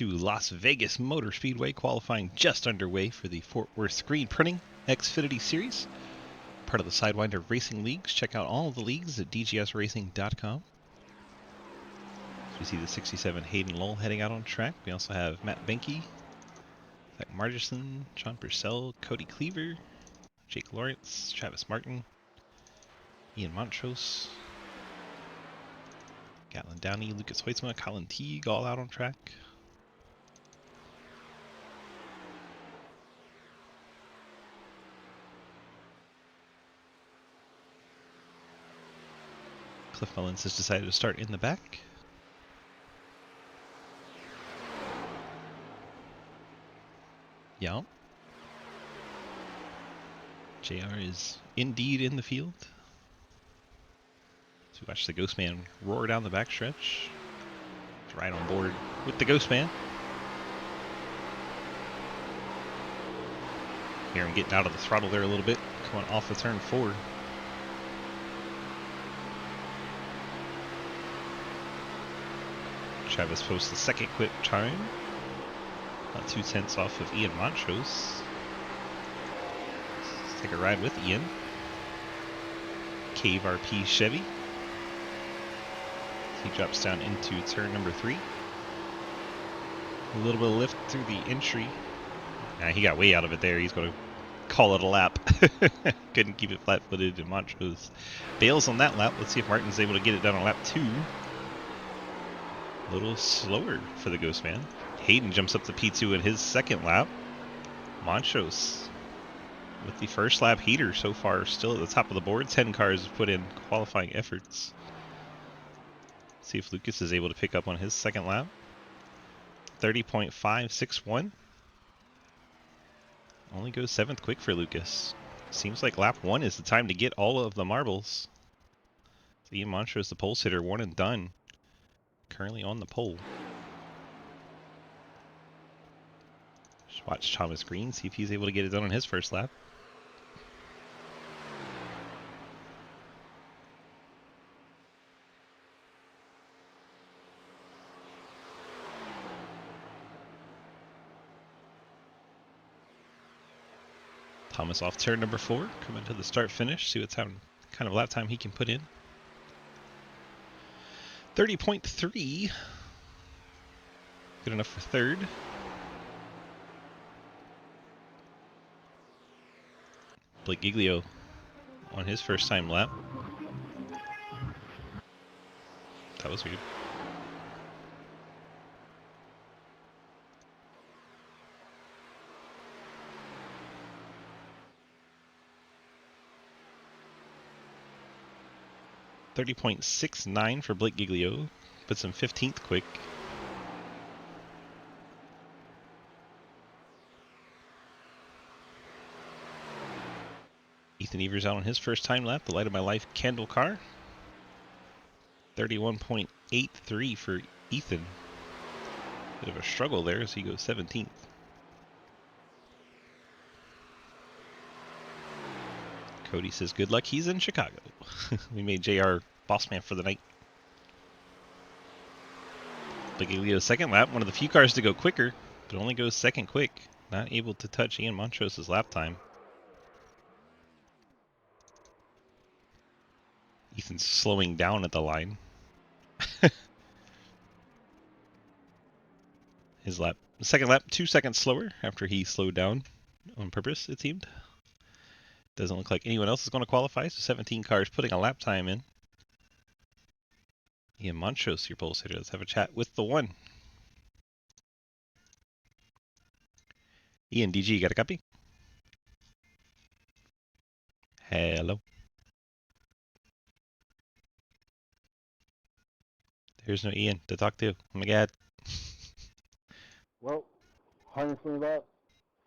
to Las Vegas Motor Speedway, qualifying just underway for the Fort Worth Screen Printing Xfinity Series. Part of the Sidewinder Racing Leagues. Check out all of the leagues at dgsracing.com. So we see the 67 Hayden Lowell heading out on track. We also have Matt Benke, Zach Margerson, John Purcell, Cody Cleaver, Jake Lawrence, Travis Martin, Ian Montrose, Gatlin Downey, Lucas Hoitzma, Colin Teague all out on track. Cliff Mullins has decided to start in the back. Yeah. JR is indeed in the field. So watch the Ghost Man roar down the backstretch. Right on board with the Ghost Man. Hear him getting out of the throttle there a little bit, coming off the turn 4. Travis posts the second quit time. About 2/10 off of Ian Montrose. Let's take a ride with Ian. Cave RP Chevy. He drops down into turn number 3. A little bit of lift through the entry. He got way out of it there. He's going to call it a lap. Couldn't keep it flat-footed, and Montrose bails on that lap. Let's see if Martin's able to get it done on lap 2. A little slower for the Ghost Man. Hayden jumps up to P2 in his second lap. Montrose with the first lap heater so far, still at the top of the board. 10 cars put in qualifying efforts. See if Lucas is able to pick up on his second lap. 30.561. Only goes 7th quick for Lucas. Seems like lap 1 is the time to get all of the marbles. Ian Montrose, the pole sitter, one and done. Currently on the pole. Just watch Thomas Green, see if he's able to get it done on his first lap. Thomas off turn number 4, coming to the start finish, see what kind of lap time he can put in. 30.3. Good enough for third. Blake Giglio on his first time lap. That was weird. .69 for Blake Giglio. Puts him 15th quick. Ethan Evers out on his first time lap. The Light of My Life Kendall car. 31.83 for Ethan. Bit of a struggle there as he goes 17th. Cody says good luck, he's in Chicago. We made JR boss man for the night. Giglio's second lap, one of the few cars to go quicker, but only goes second quick. Not able to touch Ian Montrose's lap time. Ethan's slowing down at the line. His second lap, 2 seconds slower after he slowed down on purpose, it seemed. Doesn't look like anyone else is going to qualify, so 17 cars putting a lap time in. Ian Montrose, your pole sitter. Let's have a chat with the 1. Ian, DG, you got a copy? Hello. There's no Ian to talk to. Oh my god. Well, 120 laps,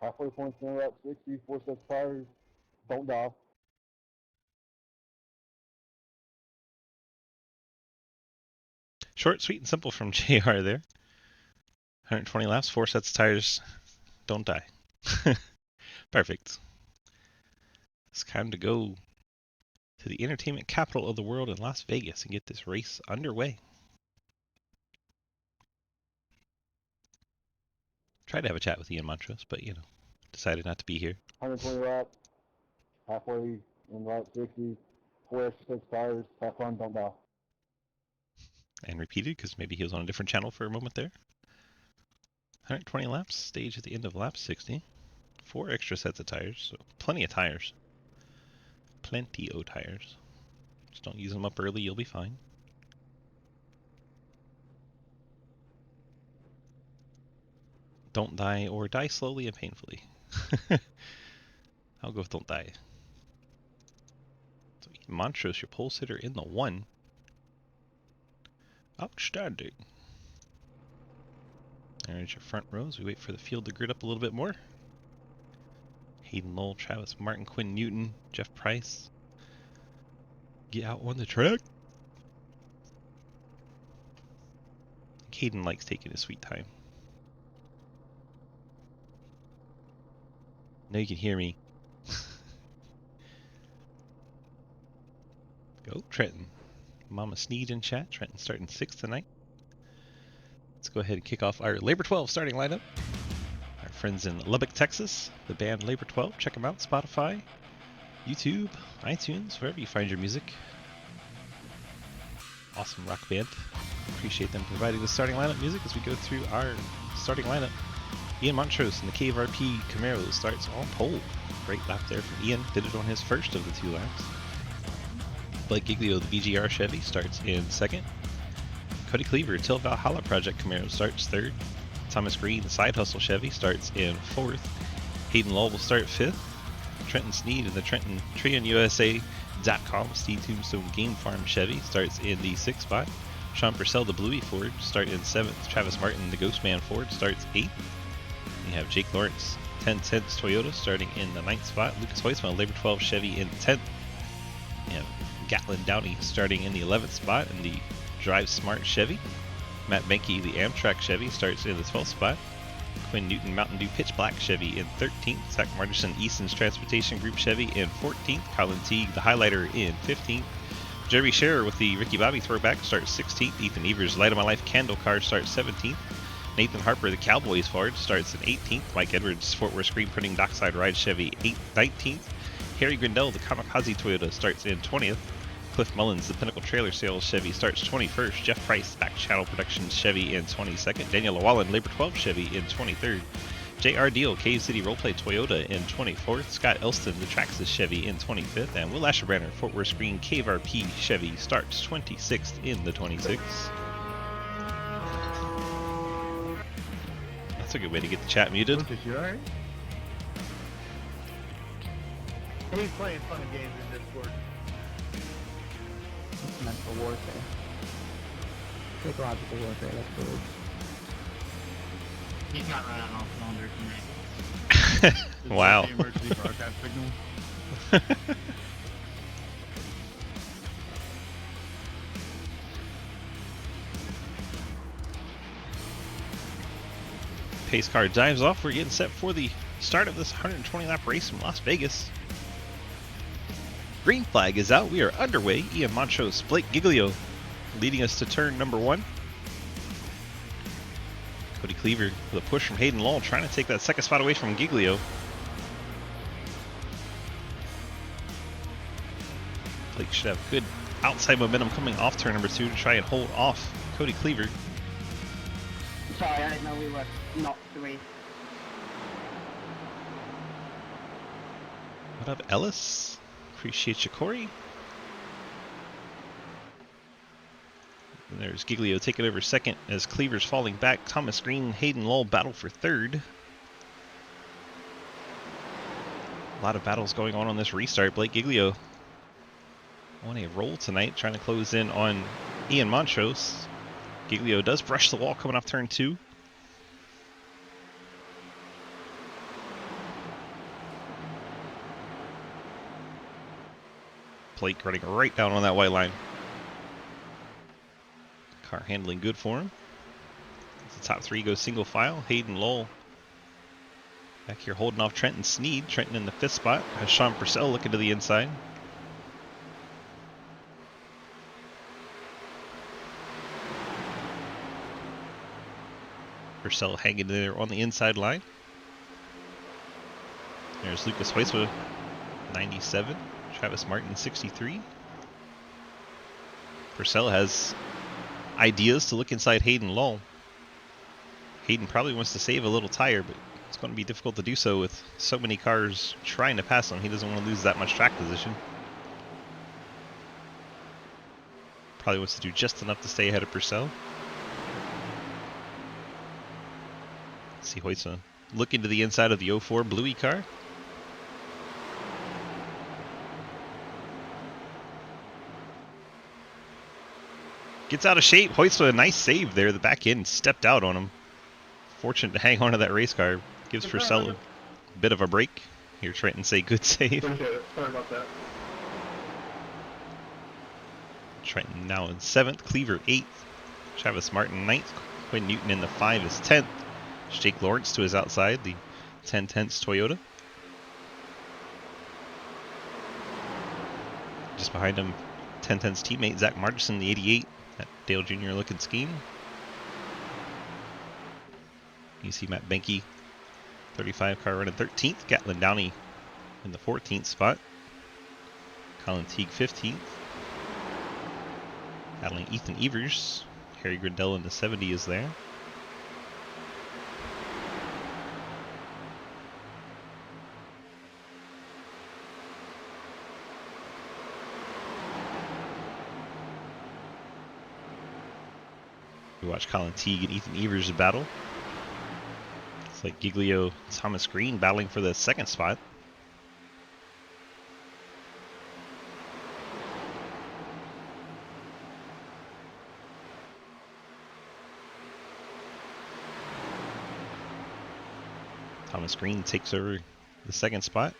halfway point in lap 60, 4 sets tires, don't die. Short, sweet, and simple from JR there. 120 laps, 4 sets of tires, don't die. Perfect. It's time to go to the entertainment capital of the world in Las Vegas and get this race underway. Tried to have a chat with Ian Montrose, but, decided not to be here. 120 laps, halfway in lap 60, 4 extra sets tires, have fun, don't die. And repeated, because maybe he was on a different channel for a moment there. 120 laps, stage at the end of lap 60. 4 extra sets of tires, so plenty of tires. Plenty of tires. Just don't use them up early, you'll be fine. Don't die or die slowly and painfully. I'll go with don't die. So Montrose, your pole sitter in the 1. Outstanding. There's your front rows. We wait for the field to grid up a little bit more. Hayden Lowell, Travis Martin, Quinn Newton, Jeff Price. Get out on the track. Hayden likes taking his sweet time. Now you can hear me. Go, Trenton. Mama Sneed in chat. Trenton starting 6th tonight. Let's go ahead and kick off our Labor 12 starting lineup. Our friends in Lubbock, Texas, the band Labor 12. Check them out. Spotify, YouTube, iTunes, wherever you find your music. Awesome rock band. Appreciate them providing the starting lineup music as we go through our starting lineup. Ian Montrose in the KVRP Camaro starts on pole. Great lap there from Ian. Did it on his first of the 2 laps. Blake Giglio, the BGR Chevy, starts in 2nd. Cody Cleaver, Till Valhalla Project Camaro, starts 3rd. Thomas Green, the Side Hustle Chevy, starts in 4th. Hayden Lowell will start 5th. Trenton Sneed in the Trenton TrionUSA.com Steed Tombstone Game Farm Chevy starts in the 6th spot. Sean Purcell, the Bluey Ford, start in 7th. Travis Martin, the Ghostman Ford, starts 8th. You have Jake Lawrence, 10 cents Toyota, starting in the 9th spot. Lucas Weissman, Labor 12 Chevy in 10th. You have Gatlin Downey starting in the 11th spot in the Drive Smart Chevy. Matt Benke, the Amtrak Chevy, starts in the 12th spot. Quinn Newton, Mountain Dew Pitch Black Chevy in 13th. Zach Martinson, Easton's Transportation Group Chevy in 14th. Colin Teague, the Highlighter, in 15th. Jeremy Scherer with the Ricky Bobby Throwback starts 16th. Ethan Evers, Light of My Life Candle Car, starts 17th. Nathan Harper, the Cowboys Ford, starts in 18th. Mike Edwards, Fort Worth Screen Printing Dockside Ride Chevy, 19th. Harry Grindell, the Kamikaze Toyota, starts in 20th. Cliff Mullins, the Pinnacle Trailer Sales Chevy, starts 21st. Jeff Price, Back Channel Productions Chevy, in 22nd. Daniel Llewellyn, Labor 12 Chevy, in 23rd. J.R. Deal, Cave City Roleplay Toyota, in 24th. Scott Elston, the Traxxas Chevy, in 25th. And Will Asherbranner, Fort Worth Screen KVRP Chevy, starts 26th in the 26. That's a good way to get the chat muted. Lucas, you alright? He's playing fun games in Discord. It's mental warfare. Psychological warfare, that's good. He's not running off cylinders tonight. Wow. The emergency broadcast signal. Pace car dives off. We're getting set for the start of this 120 lap race in Las Vegas. Green flag is out. We are underway. Ian Montrose, Blake Giglio leading us to turn number 1. Cody Cleaver with a push from Hayden Lowell, trying to take that second spot away from Giglio. Blake should have good outside momentum coming off turn number 2 to try and hold off Cody Cleaver. Sorry, I didn't know we were not 3. What up, Ellis? Appreciate you, Corey. And there's Giglio taking over second as Cleaver's falling back. Thomas Green, Hayden Lowell battle for third. A lot of battles going on this restart. Blake Giglio on a roll tonight, trying to close in on Ian Montrose. Giglio does brush the wall coming off turn 2. Blake running right down on that white line. Car handling good for him. As the top 3 go single file. Hayden Lowell back here holding off Trenton Sneed. Trenton in the 5th spot. Has Sean Purcell looking to the inside. Purcell hanging there on the inside line. There's Lucas Heusma, 97. Travis Martin, 63. Purcell has ideas to look inside Hayden Lull. Hayden probably wants to save a little tire, but it's going to be difficult to do so with so many cars trying to pass him. He doesn't want to lose that much track position. Probably wants to do just enough to stay ahead of Purcell. See Heusma look into the inside of the 04 Bluey car. Gets out of shape. Heusma, a nice save there. The back end stepped out on him. Fortunate to hang on to that race car. Gives Purcell a bit of a break. Here Trenton say good save. Appreciate it. Sorry about that. Trenton now in 7th. Cleaver 8th. Travis Martin 9th. Quinn Newton in the 5 is 10th. Jake Lawrence to his outside, the 10-10s Toyota. Just behind him, 10-10s teammate Zach Martinson, the 88. That Dale Jr. looking scheme. You see Matt Benke, 35 car running 13th. Gatlin Downey in the 14th spot. Colin Teague 15th. Battling Ethan Evers. Harry Grindell in the 70 is there. We watch Colin Teague and Ethan Evers battle. It's like Giglio, Thomas Green battling for the 2nd spot. Thomas Green takes over the 2nd spot.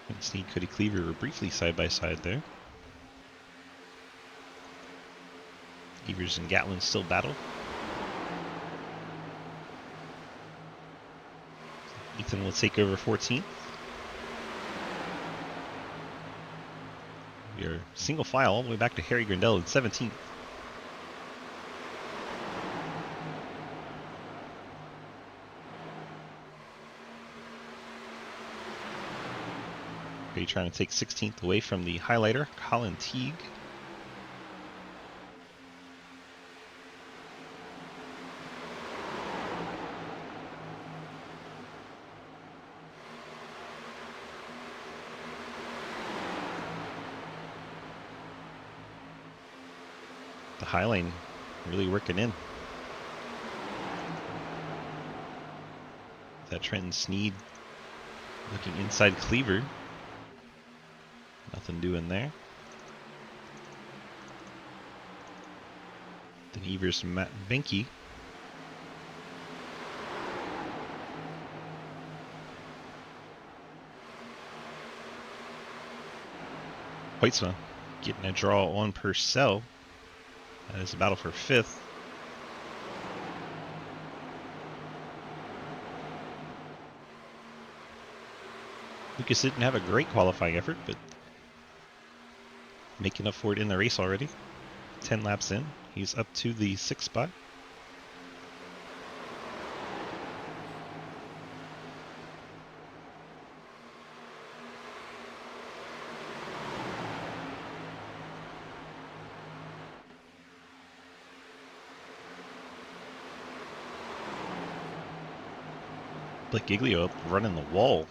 And Snead, Cody Cleaver were briefly side by side there. Evers and Gatlin still battle. Ethan will take over 14th. We are single file all the way back to Harry Grindell in 17th. Harry trying to take 16th away from the highlighter, Colin Teague. The high lane really working in. That Trenton Snead looking inside Cleaver. Nothing doing there. Then Evers and Matt Benke. Heusma getting a draw on Purcell. That is a battle for 5th. Lucas didn't have a great qualifying effort, but making up for it in the race already. 10 laps in, he's up to the 6th spot. Blake Giglio up running the wall.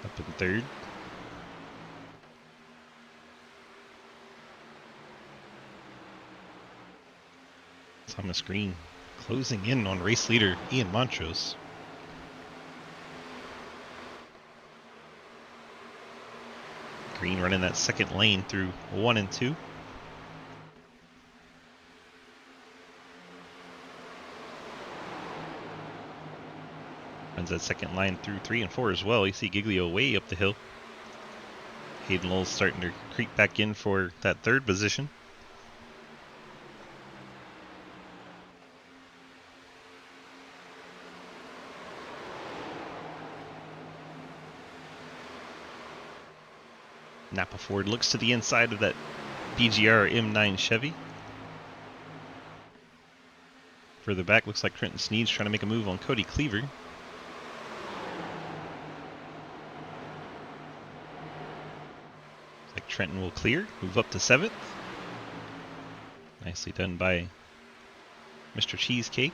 Up in 3rd. Thomas Green closing in on race leader Ian Montrose. Green running that 2nd lane through 1 and 2. Runs that 2nd line through 3 and 4 as well. You see Giglio way up the hill. Hayden Lowell's starting to creep back in for that 3rd position. Napa Ford looks to the inside of that BGR M9 Chevy. Further back, looks like Trenton Sneed's trying to make a move on Cody Cleaver. Looks like Trenton will clear, move up to 7th. Nicely done by Mr. Cheesecake.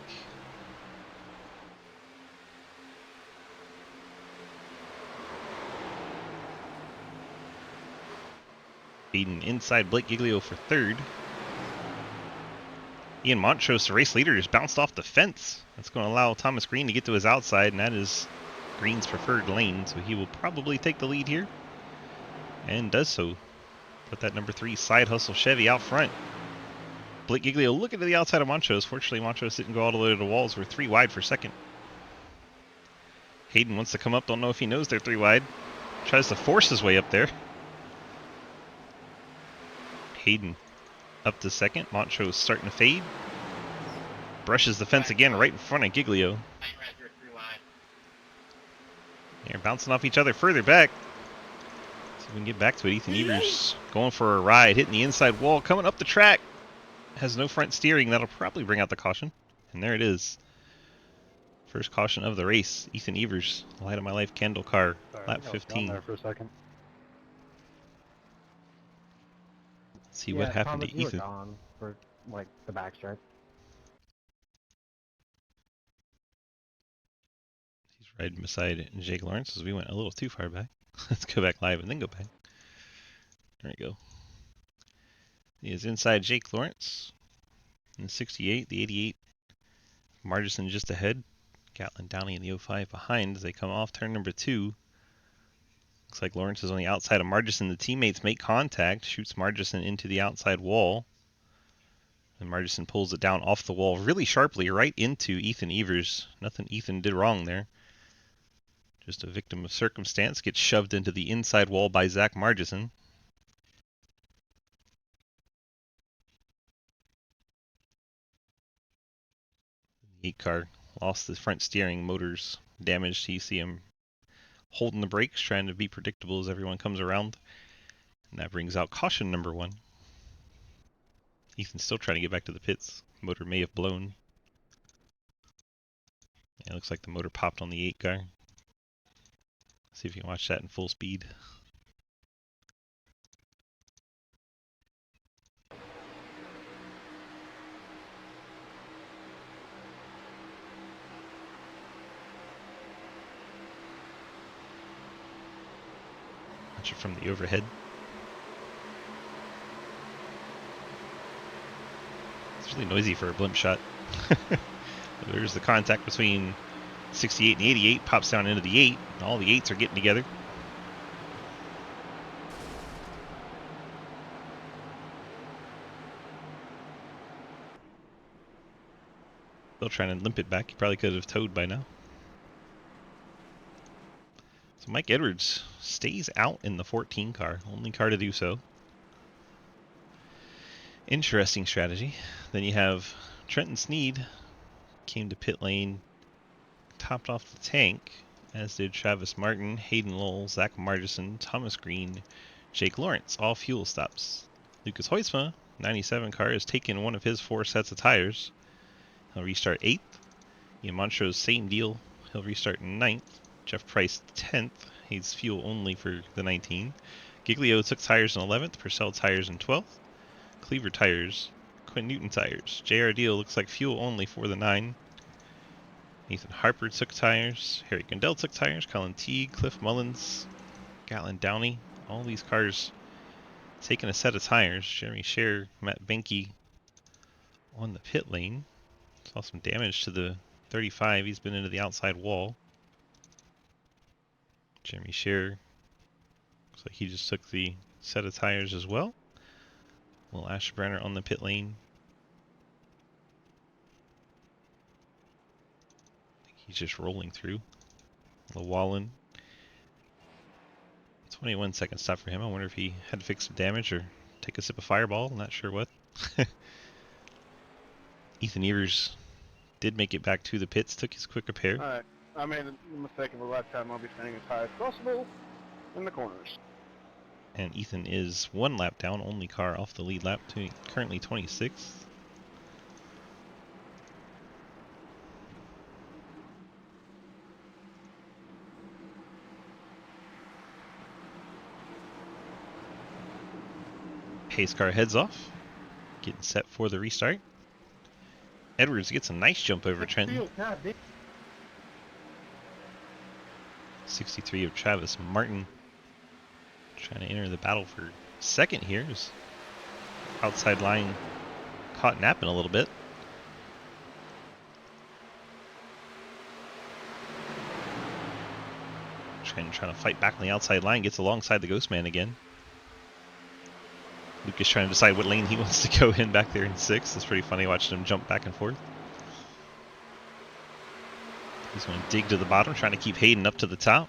Hayden inside Blake Giglio for 3rd. Ian Montrose, the race leader, just bounced off the fence. That's going to allow Thomas Green to get to his outside, and that is Green's preferred lane, so he will probably take the lead here. And does so. Put that number 3 Side Hustle Chevy out front. Blake Giglio looking to the outside of Montrose. Fortunately, Montrose didn't go all the way to the walls. We're 3 wide for 2nd. Hayden wants to come up. Don't know if he knows they're 3 wide. Tries to force his way up there. Hayden up to 2nd. Montrose starting to fade. Brushes the fence again right in front of Giglio. They're bouncing off each other further back. See if we can get back to it. Ethan Evers going for a ride, hitting the inside wall, coming up the track. Has no front steering. That'll probably bring out the caution. And there it is. First caution of the race. Ethan Evers, Light of My Life Candle car, lap 15. There for a second. See what happened Thomas, to you Ethan. were gone for like the backstretch. He's riding beside Jake Lawrence as we went a little too far back. Let's go back live and then go back. There we go. He is inside Jake Lawrence in the 68, the 88. Margison just ahead. Gatlin Downey in the 05 behind as they come off turn number 2. Looks like Lawrence is on the outside of Margison. The teammates make contact, shoots Margison into the outside wall. And Margison pulls it down off the wall really sharply right into Ethan Evers. Nothing Ethan did wrong there. Just a victim of circumstance. Gets shoved into the inside wall by Zach Margison. The 8 car lost the front steering, motors damaged. You see him holding the brakes, trying to be predictable as everyone comes around. And that brings out caution number 1. Ethan's still trying to get back to the pits. Motor may have blown. Yeah, it looks like the motor popped on the 8 car. See if you can watch that in full speed. Watch it from the overhead. It's really noisy for a blimp shot. There's the contact between 68 and 88, pops down into the 8. And all the 8s are getting together. Still trying to limp it back. He probably could have towed by now. So Mike Edwards stays out in the 14 car. Only car to do so. Interesting strategy. Then you have Trenton Sneed came to pit lane, topped off the tank, as did Travis Martin, Hayden Lowell, Zach Margison, Thomas Green, Jake Lawrence, all fuel stops. Lucas Hoytsma, 97 car, has taken one of his 4 sets of tires. He'll restart 8th. Ian Montrose, same deal. He'll restart 9th. Jeff Price, 10th. He's fuel only for the 19. Giglio took tires in 11th. Purcell tires in 12th. Cleaver tires. Quinn Newton tires. JR Deal looks like fuel only for the 9. Nathan Harper took tires. Harry Gundell took tires. Colin Teague, Cliff Mullins, Gatlin Downey. All these cars taking a set of tires. Jeremy Scher, Matt Benke on the pit lane. Saw some damage to the 35. He's been into the outside wall. Jeremy Scher looks like he just took the set of tires as well. Will Ashbrenner on the pit lane. He's just rolling through. Llewellyn. 21 second stop for him. I wonder if he had to fix some damage or take a sip of Fireball. Not sure what. Ethan Evers did make it back to the pits. Took his quick repair. Alright, I made the mistake of a lifetime. I'll be spinning as high as possible in the corners. And Ethan is 1 lap down, only car off the lead lap, currently 26th. Pace car heads off, getting set for the restart. Edwards gets a nice jump over Trenton. 63 of Travis Martin trying to enter the battle for second here. Is outside line caught napping a little bit. Trenton trying to fight back on the outside line, gets alongside the Ghost Man again. Lucas trying to decide what lane he wants to go in back there in 6th. It's pretty funny watching him jump back and forth. He's going to dig to the bottom, trying to keep Hayden up to the top.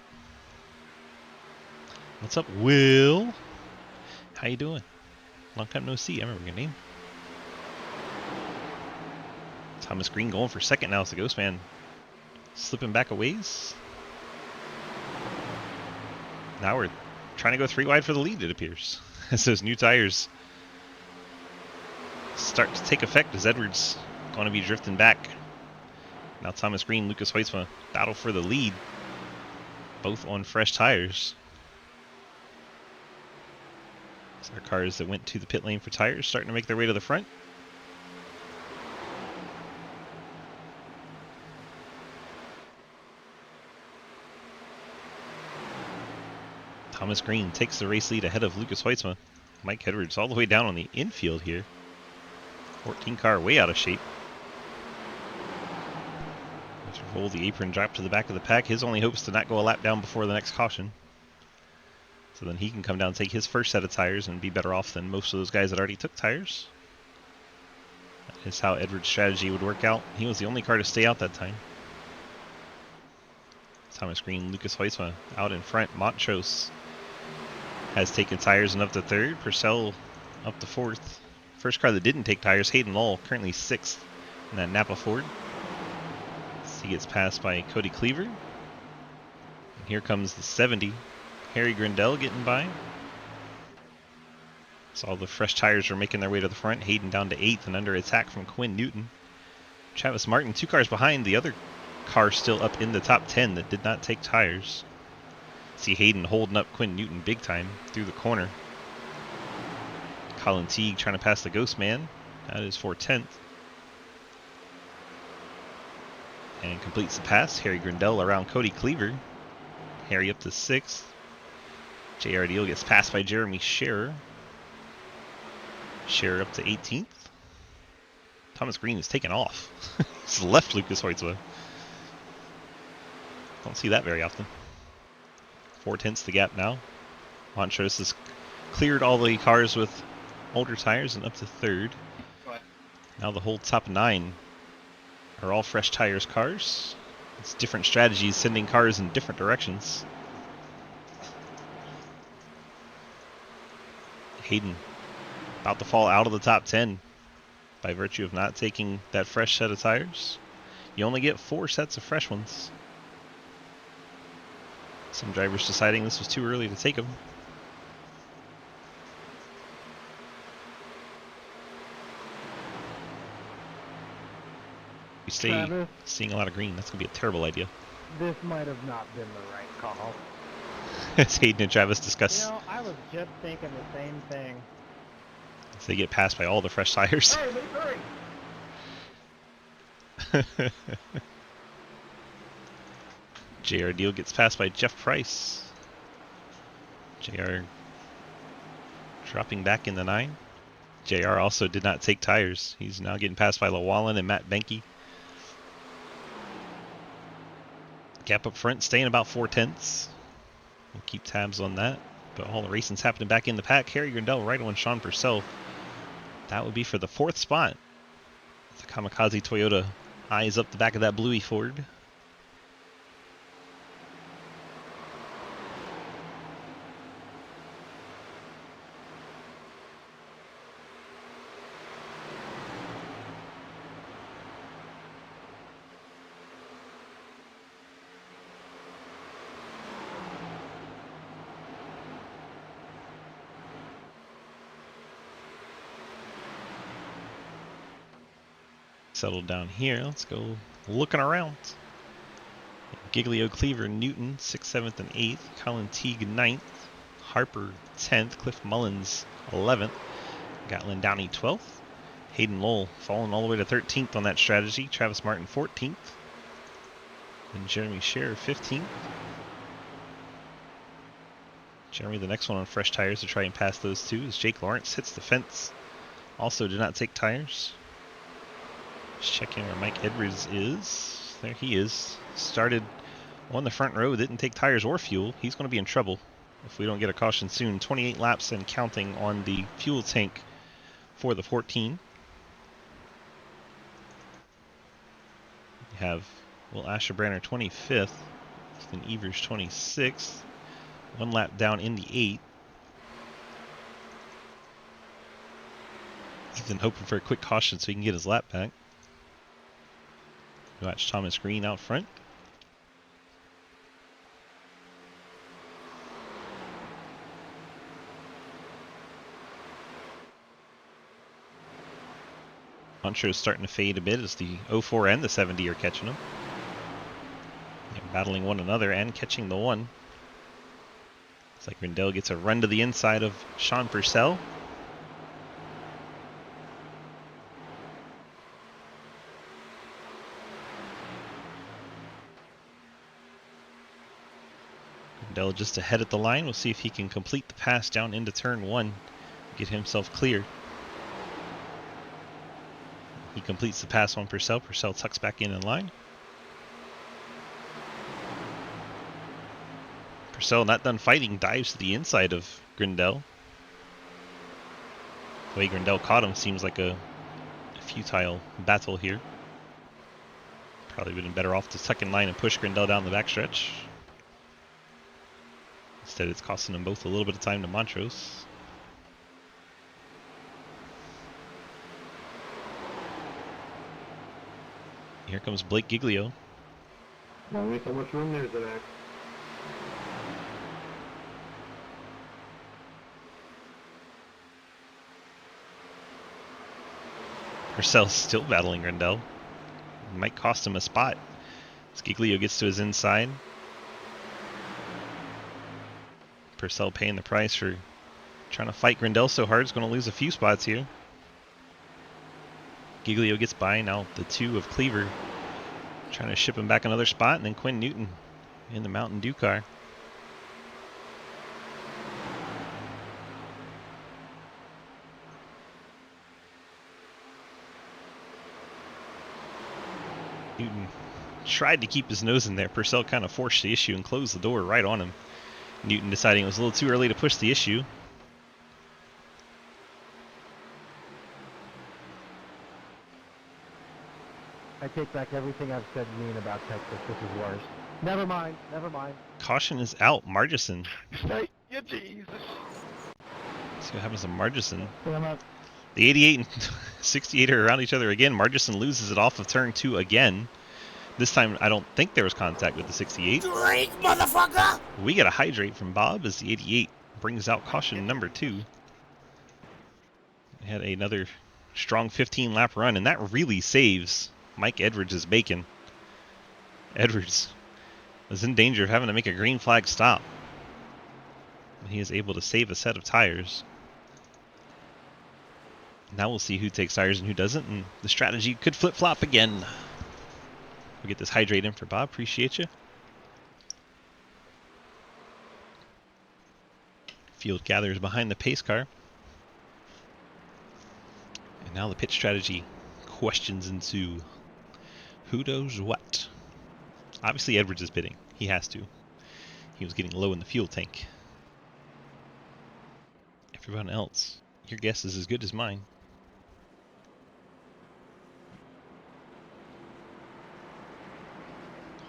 What's up, Will? How you doing? Long time no see. I remember your name. Thomas Green going for second now as the Ghost Man slipping back a ways. Now we're trying to go 3 wide for the lead, it appears. As those new tires start to take effect as Edwards going to be drifting back. Now Thomas Green, Lucas Hoytsma battle for the lead. Both on fresh tires. So our cars that went to the pit lane for tires starting to make their way to the front. Thomas Green takes the race lead ahead of Lucas Hoytsma. Mike Edwards all the way down on the infield here. 14 car way out of shape. Let's roll the apron drop to the back of the pack. His only hopes to not go a lap down before the next caution. So then he can come down and take his first set of tires and be better off than most of those guys that already took tires. That is how Edwards' strategy would work out. He was the only car to stay out that time. Thomas Green, Lucas Hoytsma out in front. Montrose has taken tires and up to 3rd. Purcell up to 4th. First car that didn't take tires, Hayden Lowell, currently 6th in that Napa Ford. He gets passed by Cody Cleaver. And here comes the 70. Harry Grindell getting by. So all the fresh tires are making their way to the front. Hayden down to 8th and under attack from Quinn Newton. Travis Martin 2 cars behind. The other car still up in the top 10 that did not take tires. See Hayden holding up Quinn Newton big time through the corner. Colin Teague trying to pass the Ghost Man. That is for 10th. And completes the pass. Harry Grindell around Cody Cleaver. Harry up to 6th. J.R. Deal gets passed by Jeremy Scherer. Scherer up to 18th. Thomas Green is taken off. He's left Lucas Hoytsma. Don't see that very often. 4/10 the gap now. Montrose has cleared all the cars with older tires and up to 3rd. Now the whole top 9 are all fresh tires cars. It's different strategies sending cars in different directions. Hayden about to fall out of the top 10 by virtue of not taking that fresh set of tires. You only get 4 sets of fresh ones. Some drivers deciding this was too early to take them. We stay Travis, seeing a lot of green. That's going to be a terrible idea. this might have not been the right call. As Hayden and Travis You discuss know, I was just thinking the same thing. as they get passed by all the fresh tires. Hey, leave hurry! JR Deal gets passed by Jeff Price. JR dropping back in the 9. JR also did not take tires. He's now getting passed by Llewellyn and Matt Benke. Gap up front staying about 4/10. We'll keep tabs on that. But all the racing's happening back in the pack. Harry Grindell right on Sean Purcell. That would be for the 4th spot. The Kamikaze Toyota eyes up the back of that Bluey Ford. settled down here. Let's go looking around. Giglio, Cleaver, Newton, 6th, 7th, and 8th. Colin Teague, 9th. Harper, 10th. Cliff Mullins, 11th. Gatlin Downey, 12th. Hayden Lowell falling all the way to 13th on that strategy. Travis Martin, 14th. And Jeremy Scherer, 15th. Jeremy, the next one on fresh tires to try and pass those two is Jake Lawrence. Hits the fence. Also did not take tires. Just checking where Mike Edwards is. There he is. Started on the front row. Didn't take tires or fuel. He's going to be in trouble if we don't get a caution soon. 28 laps and counting on the fuel tank for the 14. We have Will Asherbranner 25th. Ethan Evers 26th. 1 lap down in the 8. Ethan hoping for a quick caution so he can get his lap back. Watch Thomas Green out front. Montro's starting to fade a bit as the 04 and the 70 are catching him. They're battling one another and catching the one. Looks like Grindel gets a run to the inside of Sean Purcell. Grindel just ahead at the line. We'll see if he can complete the pass down into turn 1. Get himself clear. He completes the pass on Purcell. Purcell tucks back in line. Purcell, not done fighting, dives to the inside of Grindel. The way Grindel caught him seems like a futile battle here. Probably would have been better off to tuck in line and push Grindel down the backstretch. Instead, it's costing them both a little bit of time to Montrose. Here comes Blake Giglio. Wait, how much room there is there? Purcell's still battling Grindel. Might cost him a spot. As Giglio gets to his inside. Purcell paying the price for trying to fight Grindel so hard. Is going to lose a few spots here. Giglio gets by. Now the 2 of Cleaver trying to ship him back another spot. And then Quinn Newton in the Mountain Dew car. Newton tried to keep his nose in there. Purcell kind of forced the issue and closed the door right on him. Newton deciding it was a little too early to push the issue. I take back everything I've said mean about Texas. This is worse. Never mind. Never mind. Caution is out. Margison. Thank you, Jesus. See what happens to Margison. Damn it. The 88 and 68 are around each other again. Margison loses it off of turn 2 again. This time, I don't think there was contact with the 68. Drink, motherfucker! We get a hydrate from Bob as the 88 brings out caution number 2. Had another strong 15-lap run, and that really saves Mike Edwards' bacon. Edwards was in danger of having to make a green flag stop. And he is able to save a set of tires. Now we'll see who takes tires and who doesn't, and the strategy could flip-flop again. We'll get this hydrate in for Bob. Appreciate you. Field gathers behind the pace car. And now the pit strategy questions ensue. Who knows what? Obviously Edwards is pitting. He has to. He was getting low in the fuel tank. Everyone else, your guess is as good as mine.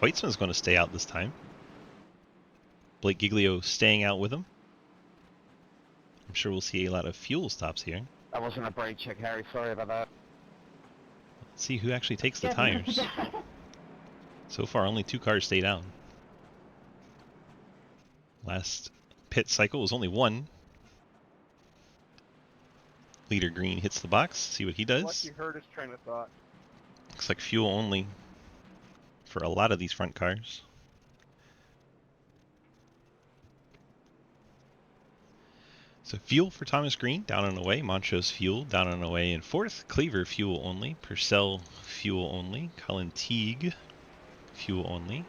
Hoytsman's going to stay out this time. Blake Giglio staying out with him. I'm sure we'll see a lot of fuel stops here. That wasn't a brake check, Harry. Sorry about that. Let's see who actually takes the tires. So far, only 2 cars stayed out. Last pit cycle was only 1. Leader Green hits the box. See what he does. Lucky heard his train of thought. Looks like fuel only for a lot of these front cars. So fuel for Thomas Green, down and away. Montrose fuel, down and away in fourth. Cleaver fuel only. Purcell fuel only. Cullen Teague fuel only.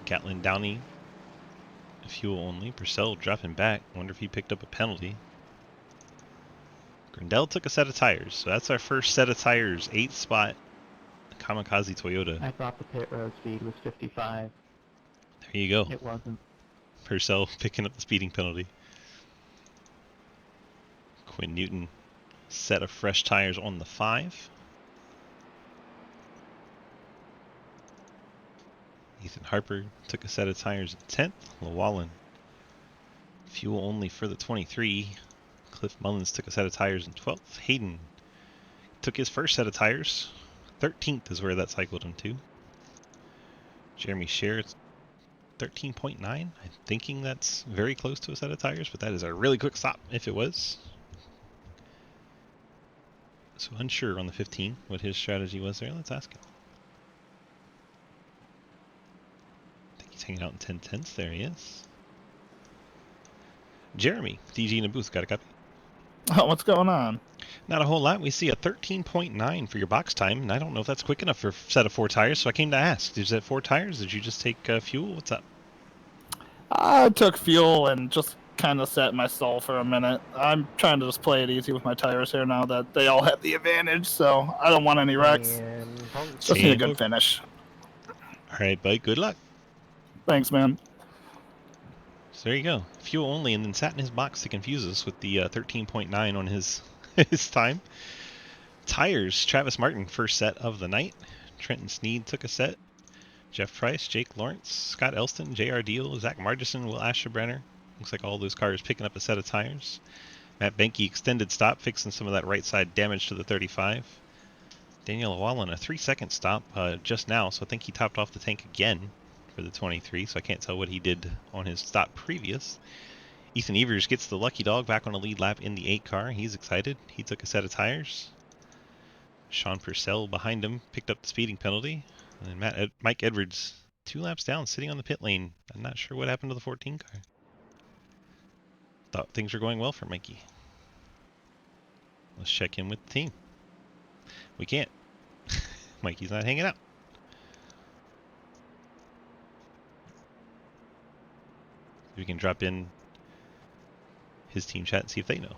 Gatlin Downey fuel only. Purcell dropping back. Wonder if he picked up a penalty. Grindell took a set of tires, so that's our first set of tires. 8th spot, Kamikaze Toyota. I thought the pit road speed was 55. There you go. It wasn't. Purcell picking up the speeding penalty. Quinn Newton, set of fresh tires on the 5. Ethan Harper took a set of tires in 10th. Llewellyn, fuel only for the 23. Cliff Mullins took a set of tires in 12th. Hayden took his first set of tires. 13th is where that cycled him to. Jeremy Scher, 13.9. I'm thinking that's very close to a set of tires, but that is a really quick stop if it was. So unsure on the 15 what his strategy was there. Let's ask him. I think he's hanging out in 10/10ths. There he is. Jeremy, DG in the booth, got a copy? Oh, what's going on? Not a whole lot. We see a 13.9 for your box time, and I don't know if that's quick enough for a set of 4 tires, so I came to ask. Is that 4 tires? Did you just take fuel? What's up? I took fuel and just kind of set my stall for a minute. I'm trying to just play it easy with my tires here now that they all have the advantage, so I don't want any wrecks. And Just need a good finish. All right, bud. Good luck. Thanks, man. So there you go. Fuel only, and then sat in his box to confuse us with the 13.9 on his his time. Tires, Travis Martin, first set of the night. Trenton Sneed took a set. Jeff Price, Jake Lawrence, Scott Elston, J.R. Deal, Zach Margison, Will Asherbrenner. Looks like all those cars picking up a set of tires. Matt Benke, extended stop, fixing some of that right side damage to the 35. Daniel Llewellyn, a 3-second stop just now, so I think he topped off the tank again for the 23, so I can't tell what he did on his stop previous. Ethan Evers gets the lucky dog back on a lead lap in the 8 car. He's excited. He took a set of tires. Sean Purcell behind him picked up the speeding penalty. And then Mike Edwards, 2 laps down, sitting on the pit lane. I'm not sure what happened to the 14 car. Thought things were going well for Mikey. Let's check in with the team. We can't. Mikey's not hanging out. We can drop in his team chat and see if they know.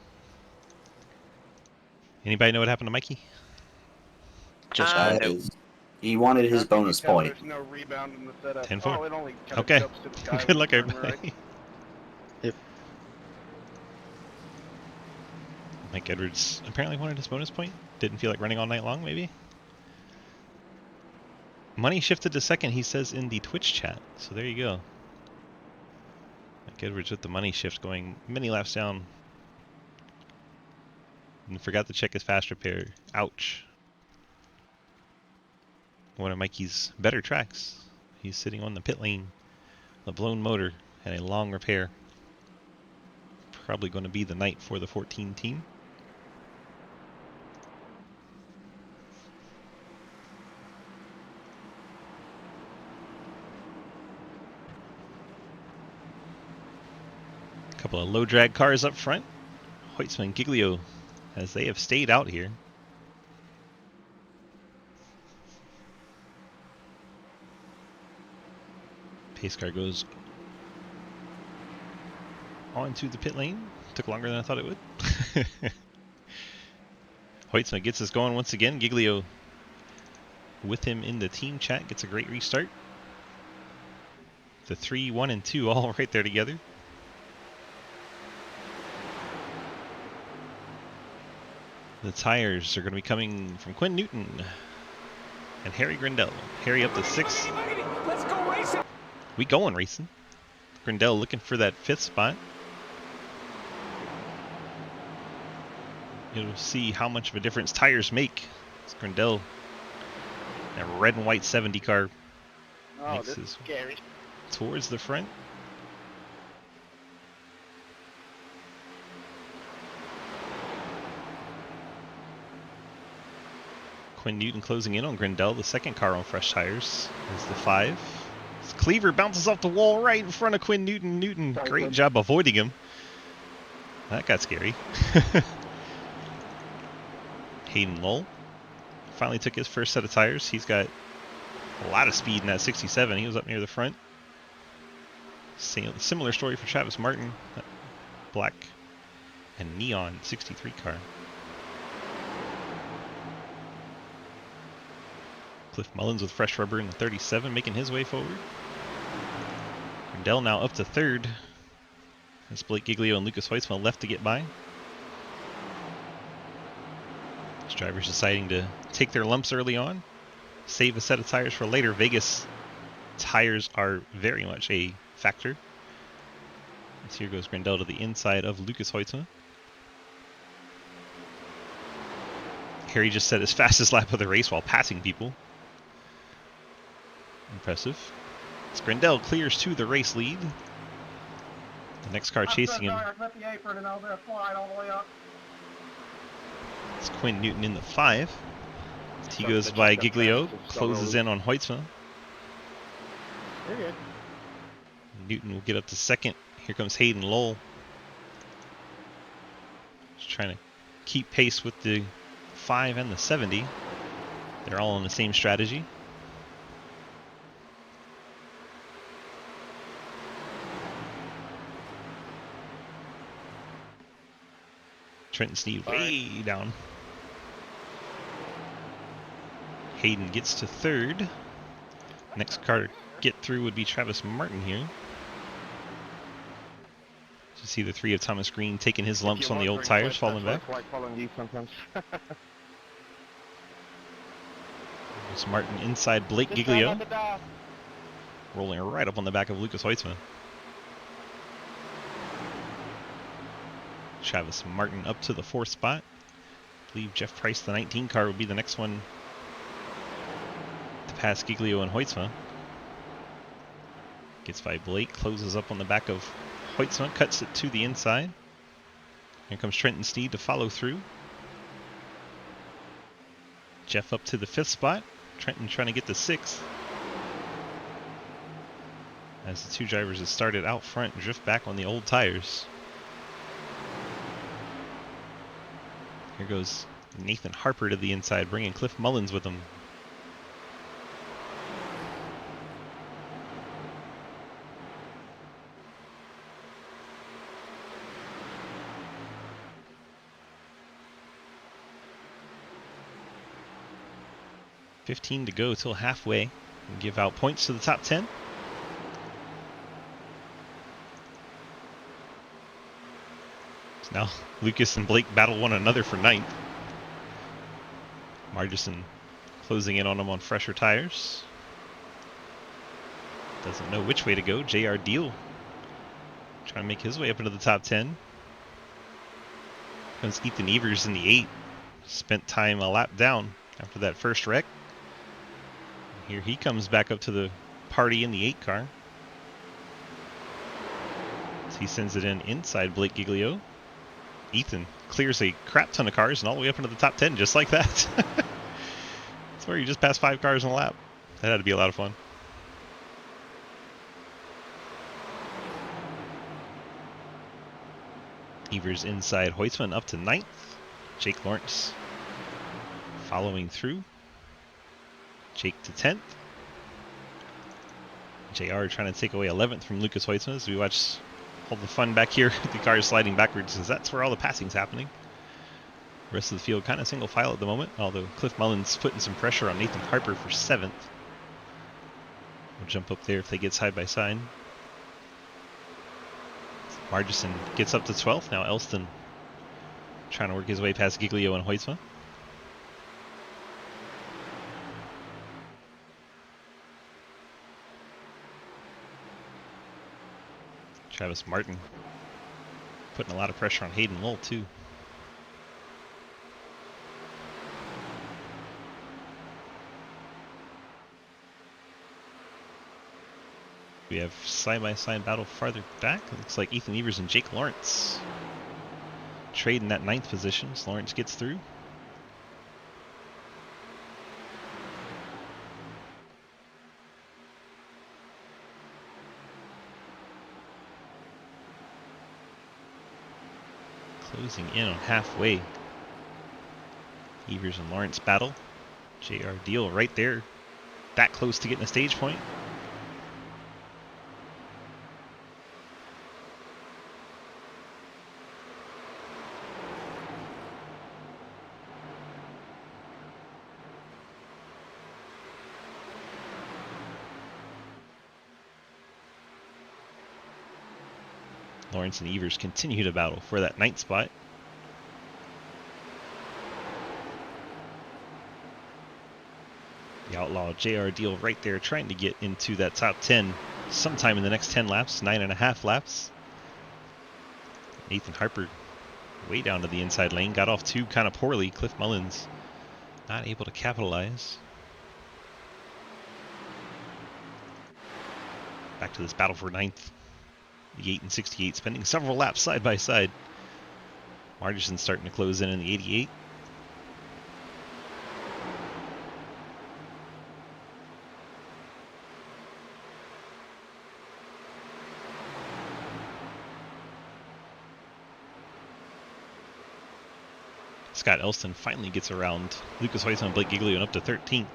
Anybody know what happened to Mikey? Just No. he wanted his bonus point. There's no rebound in the setup. 10-4. Oh, it only kind of Okay. jumps to the sky Good luck, when you turn everybody. right. Mike Edwards apparently wanted his bonus point. Didn't feel like running all night long, maybe? Money shifted to second, he says in the Twitch chat. So there you go. Mike Edwards with the money shift going many laps down. And forgot to check his fast repair. Ouch. One of Mikey's better tracks. He's sitting on the pit lane. The blown motor and a long repair. Probably going to be the night for the 14 team. A couple of low drag cars up front. Hoytsman and Giglio, as they have stayed out here. Pace car goes onto the pit lane. Took longer than I thought it would. Hoytsman gets us going once again. Giglio with him in the team chat gets a great restart. The 3, 1, and 2 all right there together. The tires are going to be coming from Quinn Newton and Harry Grindell. Harry up to 6. Let's go racing. We going racing. Grindell looking for that 5th spot. You'll see how much of a difference tires make. It's Grindell, that red and white 70 car, Oh, makes this his is scary. towards the front. Quinn Newton closing in on Grindel. The second car on fresh tires is the 5. Cleaver bounces off the wall right in front of Quinn Newton. Newton, Sorry, great Quinn. job avoiding him. That got scary. Hayden Lowell finally took his first set of tires. He's got a lot of speed in that 67. He was up near the front. Similar story for Travis Martin. That black and neon 63 car. Cliff Mullins with fresh rubber in the 37 making his way forward. Grindel now up to third. As Blake Giglio and Lucas Hoitzma left to get by. These drivers deciding to take their lumps early on. Save a set of tires for later. Vegas tires are very much a factor. As here goes Grindel to the inside of Lucas Hoitzma. Harry just set his fastest lap of the race while passing people. Impressive. As Grindel clears to the race lead. The next car chasing him. It's Quinn Newton in the 5. He goes by Giglio, closes in on Hoitzma. You're good. Newton will get up to second. Here comes Hayden Lowell. Just trying to keep pace with the 5 and the 70. They're all on the same strategy. Trenton Sneed way down. Hayden gets to third. Next car to get through would be Travis Martin here. You see the 3 of Thomas Green taking his lumps on the old tires, falling back. Like following you sometimes. There's Martin inside Blake Giglio. Rolling right up on the back of Lucas Hoitzma. Travis Martin up to the 4th spot. I believe Jeff Price, the 19 car, would be the next one to pass Giglio and Hoitzma. Gets by Blake, closes up on the back of Hoitzma, cuts it to the inside. Here comes Trenton Sneed to follow through. Jeff up to the 5th spot. Trenton trying to get the 6th. As the 2 drivers that started out front drift back on the old tires. Here goes Nathan Harper to the inside, bringing Cliff Mullins with him. $15 to go till halfway. And give out points to the top 10. So now Lucas and Blake battle one another for 9th. Margison closing in on him on fresher tires. Doesn't know which way to go. JR Deal trying to make his way up into the top 10. Comes Ethan Evers in the 8. Spent time a lap down after that first wreck. Here he comes back up to the party in the 8 car. So he sends it in inside Blake Giglio. Ethan clears a crap ton of cars and all the way up into the top 10 just like that. That's where you just passed 5 cars in a lap. That had to be a lot of fun. Evers inside Hoitzman up to 9th. Jake Lawrence following through. Jake to 10th. JR trying to take away 11th from Lucas Hoitzman as we watch all the fun back here. The cars sliding backwards because that's where all the passing's happening. The rest of the field kind of single file at the moment, although Cliff Mullins putting some pressure on Nathan Harper for 7th. We'll jump up there if they get side by side. Margison gets up to 12th. Now Elston trying to work his way past Giglio and Hoitzma. Travis Martin putting a lot of pressure on Hayden Lowell too. We have side-by-side battle farther back. It looks like Ethan Evers and Jake Lawrence trading that 9th position as Lawrence gets through. Closing in on halfway. Evers and Lawrence battle. JR Deal right there. That close to getting a stage point. Lawrence and Evers continue to battle for that 9th spot. The Outlaw JR Deal right there trying to get into that top 10 sometime in the next 10 laps, 9.5 laps. Nathan Harper way down to the inside lane, got off 2 kind of poorly. Cliff Mullins not able to capitalize. Back to this battle for 9th. The 8 and 68 spending several laps side by side. Margerson's starting to close in the 88. Scott Elston finally gets around Lucas Heusel and Blake Giglio and up to 13th.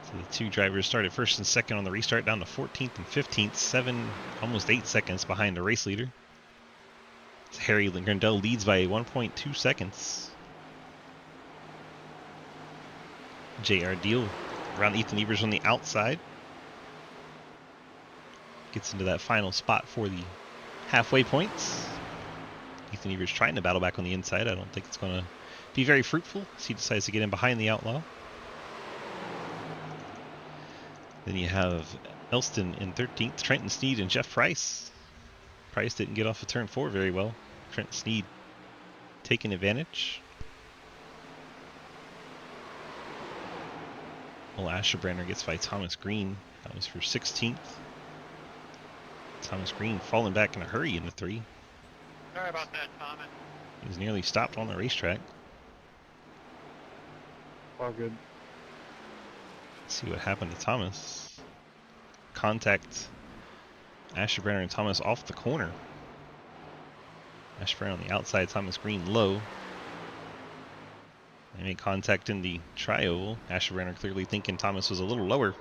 So the 2 drivers started first and second on the restart, down to 14th and 15th, almost 8 seconds behind the race leader. So Harry Grindell leads by 1.2 seconds. JR Deal around Ethan Evers on the outside. Gets into that final spot for the halfway points. Ethan Evers trying to battle back on the inside. I don't think it's going to be very fruitful as he decides to get in behind the Outlaw. Then you have Elston in 13th, Trenton Sneed and Jeff Price. Price didn't get off of turn 4 very well. Trenton Sneed taking advantage. Well, Asherbrenner gets by Thomas Green. That was for 16th. Thomas Green falling back in a hurry into 3. Sorry about that, Thomas. He's nearly stopped on the racetrack. All good. Let's see what happened to Thomas. Contact Asherbrenner and Thomas off the corner. Asherbrenner on the outside, Thomas Green low. They made contact in the tri-oval. Asherbrenner clearly thinking Thomas was a little lower.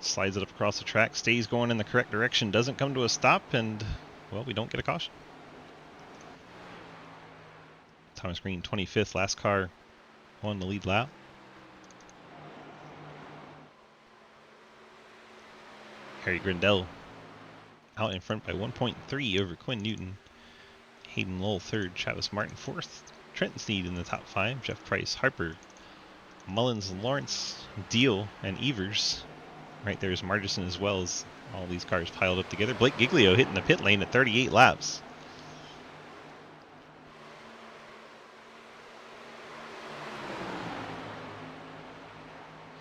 Slides it up across the track, stays going in the correct direction, doesn't come to a stop, and, well, we don't get a caution. Thomas Green, 25th, last car on the lead lap. Harry Grindell out in front by 1.3 over Quinn Newton. Hayden Lowell 3rd, Travis Martin 4th. Trenton Sneed in the top 5. Jeff Price, Harper, Mullins, Lawrence, Deal, and Evers. Right there is Margerson as well as all these cars piled up together. Blake Giglio hitting the pit lane at 38 laps.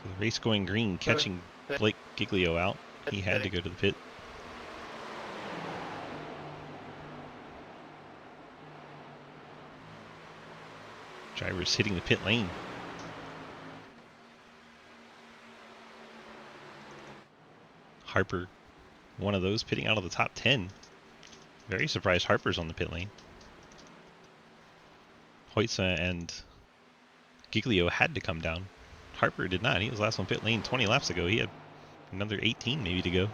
So the race going green, catching Blake Giglio out. He had to go to the pit. Drivers hitting the pit lane. Harper, one of those, pitting out of the top 10. Very surprised Harper's on the pit lane. Hoytza and Giglio had to come down. Harper did not. He was last on pit lane 20 laps ago. He had another 18 maybe to go.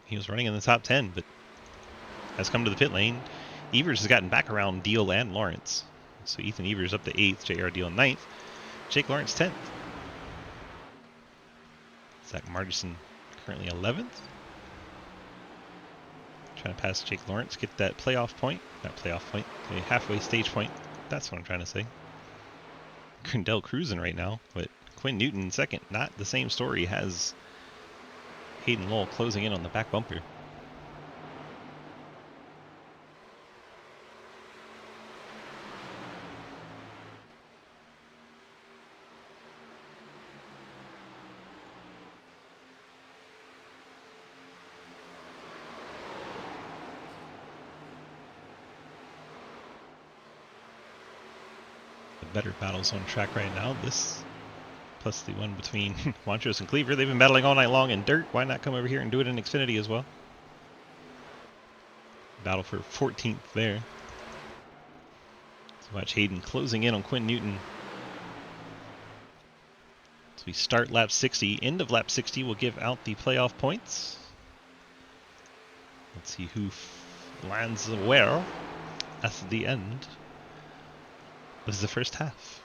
He was running in the top 10, but has come to the pit lane. Evers has gotten back around Deal and Lawrence. So Ethan Evers up to 8th, JR Deal 9th, Jake Lawrence 10th. Zach Margerson currently 11th. Trying to pass Jake Lawrence, get that playoff point. Not playoff point, a halfway stage point. That's what I'm trying to say. Grindell cruising right now, but Quinn Newton second. Not the same story. Has Hayden Lowell closing in on the back bumper. Better battles on track right now. This plus the one between Montrose and Cleaver. They've been battling all night long in dirt. Why not come over here and do it in Xfinity as well? Battle for 14th there. So watch Hayden closing in on Quinn Newton. So we start lap 60. End of lap 60 will give out the playoff points. Let's see who lands where at the end. This is the first half.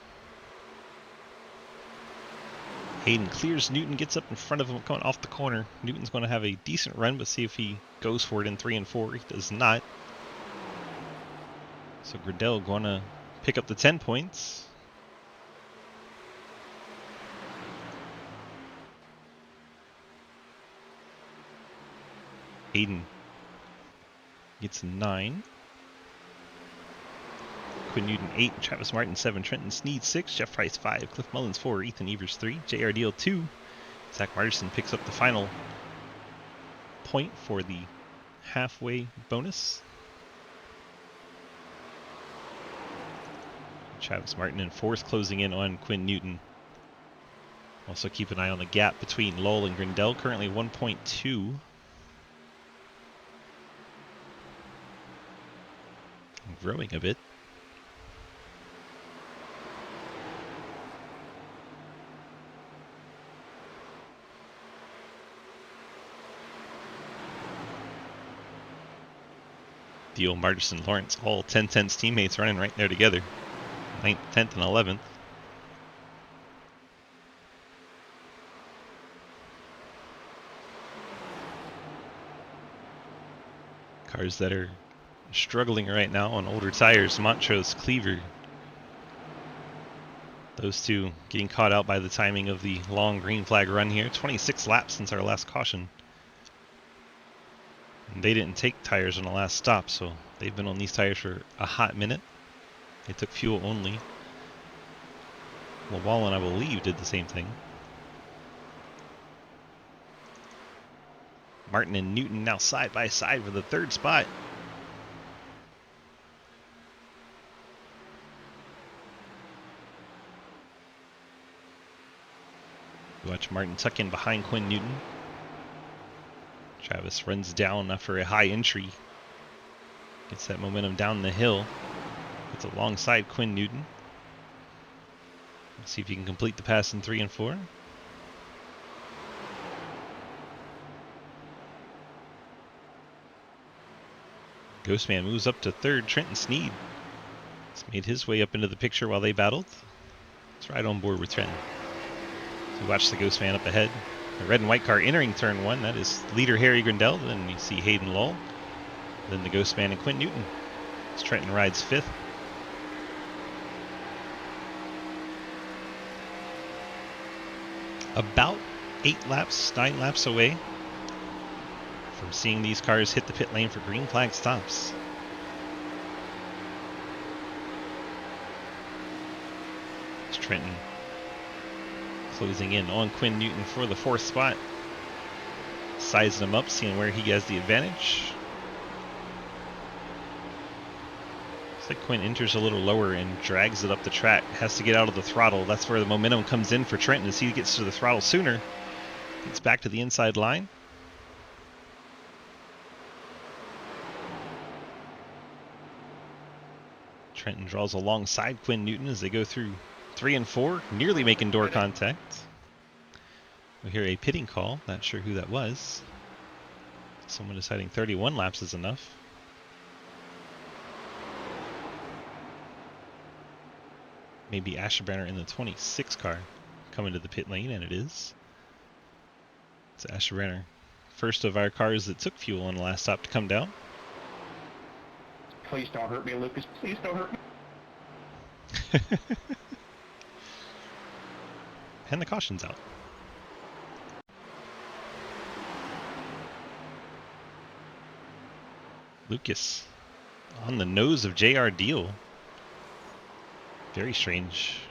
Hayden clears Newton, gets up in front of him, coming off the corner. Newton's going to have a decent run, but see if he goes for it in 3 and 4. He does not. So Gradell going to pick up the 10 points. Hayden gets 9. Quinn Newton 8, Travis Martin 7, Trenton Sneed 6, Jeff Price 5, Cliff Mullins 4, Ethan Evers 3, J.R. Deal 2. Zach Marterson picks up the final point for the halfway bonus. Travis Martin in 4th, closing in on Quinn Newton. Also keep an eye on the gap between Lowell and Grindell, currently 1.2. Growing a bit. Deal, Marterson, Lawrence, all 10-10's teammates running right there together. 9th, 10th, and 11th. Cars that are struggling right now on older tires, Montrose, Cleaver. Those two getting caught out by the timing of the long green flag run here. 26 laps since our last caution. And they didn't take tires on the last stop, so they've been on these tires for a hot minute. They took fuel only. Wallen, I believe, did the same thing. Martin and Newton now side by side for the 3rd spot. Watch Martin tuck in behind Quinn Newton. Travis runs down after a high entry. Gets that momentum down the hill. Gets alongside Quinn Newton. Let's see if he can complete the pass in 3 and 4. Ghostman moves up to 3rd. Trenton Sneed has made his way up into the picture while they battled. It's right on board with Trenton. So watch the Ghostman up ahead. The red and white car entering turn 1. That is leader Harry Grindell. Then you see Hayden Lowell. Then the Ghostman and Quinn Newton. As Trenton rides 5th. About 8 laps, 9 laps away from seeing these cars hit the pit lane for green flag stops. It's Trenton closing in on Quinn Newton for the 4th spot. Sizing him up, seeing where he has the advantage. Looks like Quinn enters a little lower and drags it up the track. Has to get out of the throttle. That's where the momentum comes in for Trenton as he gets to the throttle sooner. Gets back to the inside line. Trenton draws alongside Quinn Newton as they go through 3 and 4, nearly making door contact. We hear a pitting call. Not sure who that was. Someone deciding 31 laps is enough. Maybe Asherbrenner in the 26 car coming to the pit lane, and it is. It's Asherbrenner, first of our cars that took fuel on the last stop to come down. Please don't hurt me, Lucas. Please don't hurt me. And the caution's out. Lucas on the nose of J.R. Deal. Very strange.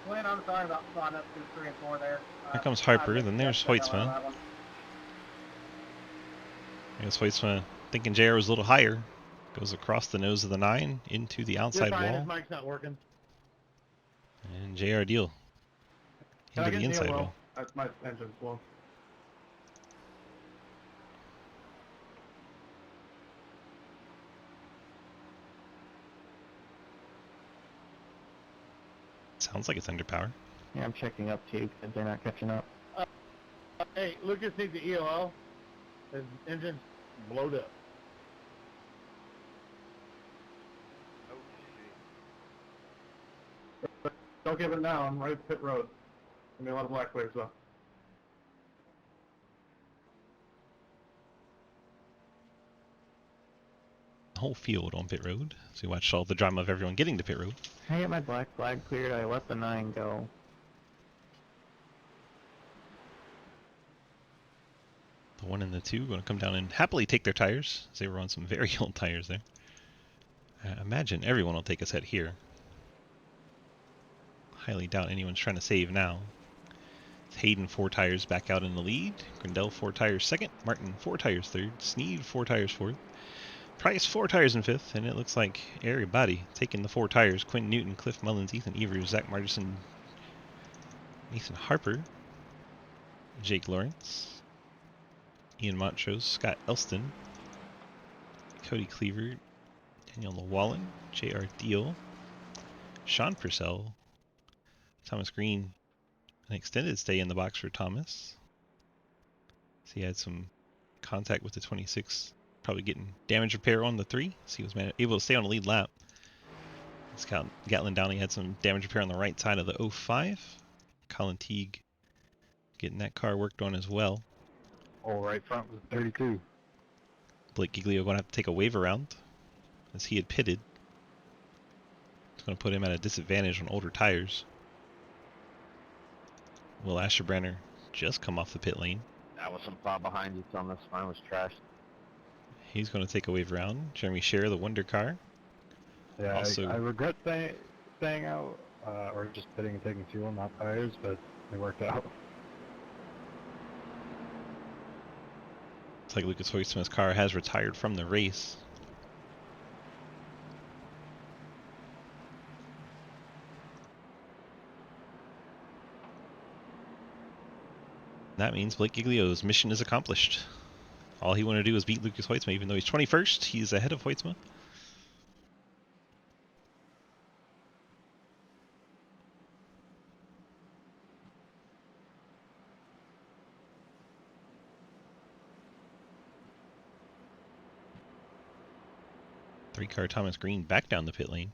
Glenn, I'm sorry about spotting up through 3 and 4 there. Here comes Harper, then there's Hoytsma. I guess Hoytsma thinking JR was a little higher. Goes across the nose of the 9 into the outside wall. His mic's not working. And JR Deal into the inside wall. That's my engine's blown. Sounds like it's under power. Yeah, I'm checking up too because they're not catching up. Hey, Lucas needs the ELO. His engine's blowed up. Oh, don't give it now. I'm right at pit road. Give me a lot of black waves though. The whole field on pit road. So we watched all the drama of everyone getting to pit road. I get my black flag cleared. I let the 9 go. The 1 and the 2 going to come down and happily take their tires, as they were on some very old tires there. I imagine everyone will take a set here. Highly doubt anyone's trying to save now. It's Hayden 4 tires back out in the lead. Grindel 4 tires second. Martin 4 tires third. Sneed 4 tires fourth. Price 4 tires in fifth. And it looks like everybody taking the 4 tires. Quinn Newton, Cliff Mullins, Ethan Evers, Zach Martison, Nathan Harper, Jake Lawrence, Ian Montrose, Scott Elston, Cody Cleaver, Daniel Llewellyn, J.R. Deal, Sean Purcell, Thomas Green, an extended stay in the box for Thomas. So he had some contact with the 26, probably getting damage repair on the 3, so he was able to stay on the lead lap. Gatlin Downey had some damage repair on the right side of the 05. Colin Teague getting that car worked on as well. Oh, right front was 32. Blake Giglio going to have to take a wave around as he had pitted. It's going to put him at a disadvantage on older tires. Will Asherbrenner just come off the pit lane. That was some far behind you, Thomas. Mine was trashed. He's going to take a wave around. Jeremy Scherer, the Wonder Car. Yeah, Also- I regret staying out, or just pitting and taking fuel, not tires, but it worked out. It's like Lucas Hoytsman's car has retired from the race. That means Blake Giglio's mission is accomplished. All he wanted to do was beat Lucas Hoytsma, even though he's 21st. He's ahead of Hoytsma. Three-car Thomas Green back down the pit lane.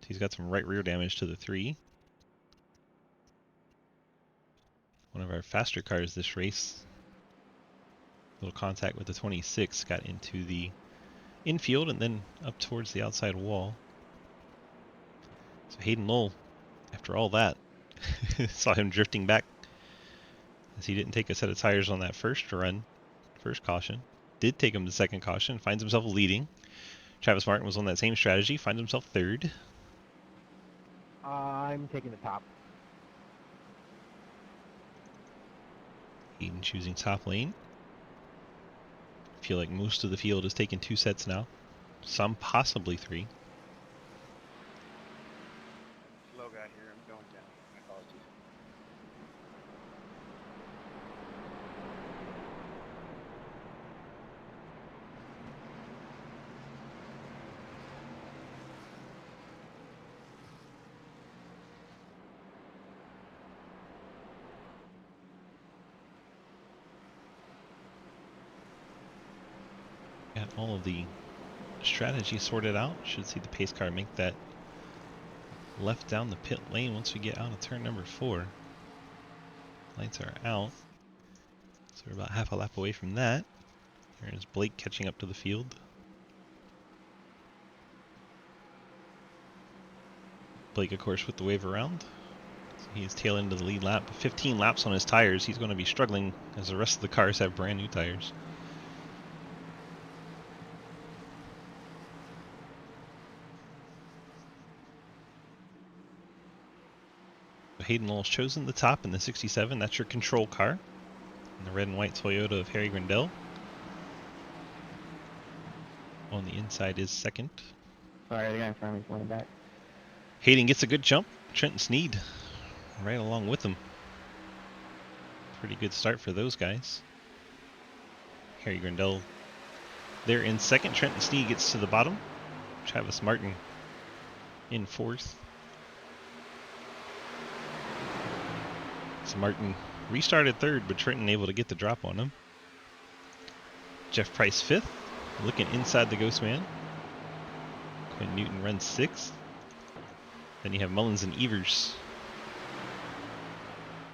He's got some right rear damage to the 3. One of our faster cars this race. Little contact with the 26, got into the infield and then up towards the outside wall. So Hayden Lowell, after all that, saw him drifting back as he didn't take a set of tires on that first run, first caution. Did take him to second caution, finds himself leading. Travis Martin was on that same strategy, finds himself third. I'm taking the top. Hayden choosing top lane. Feel like most of the field has taken 2 sets now. Some possibly 3. Slow guy here. I'm going down. My apologies. Got all of the strategy sorted out. Should see the pace car make that left down the pit lane once we get out of turn number 4. Lights are out. So we're about half a lap away from that. Here's Blake catching up to the field. Blake, of course, with the wave around. So he's tail into the lead lap. 15 laps on his tires. He's going to be struggling as the rest of the cars have brand new tires. Hayden Lowell's chosen the top in the 67. That's your control car. And the red and white Toyota of Harry Grindel. On the inside is second. Sorry, the guy in front of me's going back. Hayden gets a good jump. Trenton Sneed right along with him. Pretty good start for those guys. Harry Grindell there in second. Trenton Snee gets to the bottom. Travis Martin in fourth. So Martin restarted third, but Trenton able to get the drop on him. Jeff Price fifth, looking inside the Ghost Man. Quinn Newton runs sixth. Then you have Mullins and Evers.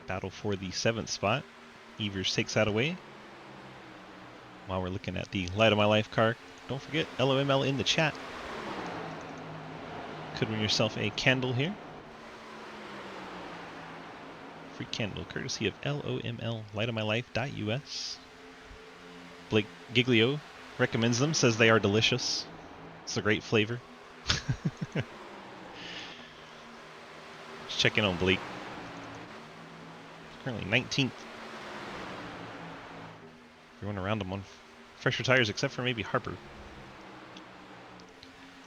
Battle for the seventh spot. Evers takes that away. While we're looking at the Light of My Life car, don't forget LOML in the chat. Could win yourself a candle here. Free candle courtesy of LOML, lightofmylife.us. Blake Giglio recommends them, says they are delicious. It's a great flavor. Just check in on Blake. Currently 19th. Everyone around him on fresher tires except for maybe Harper.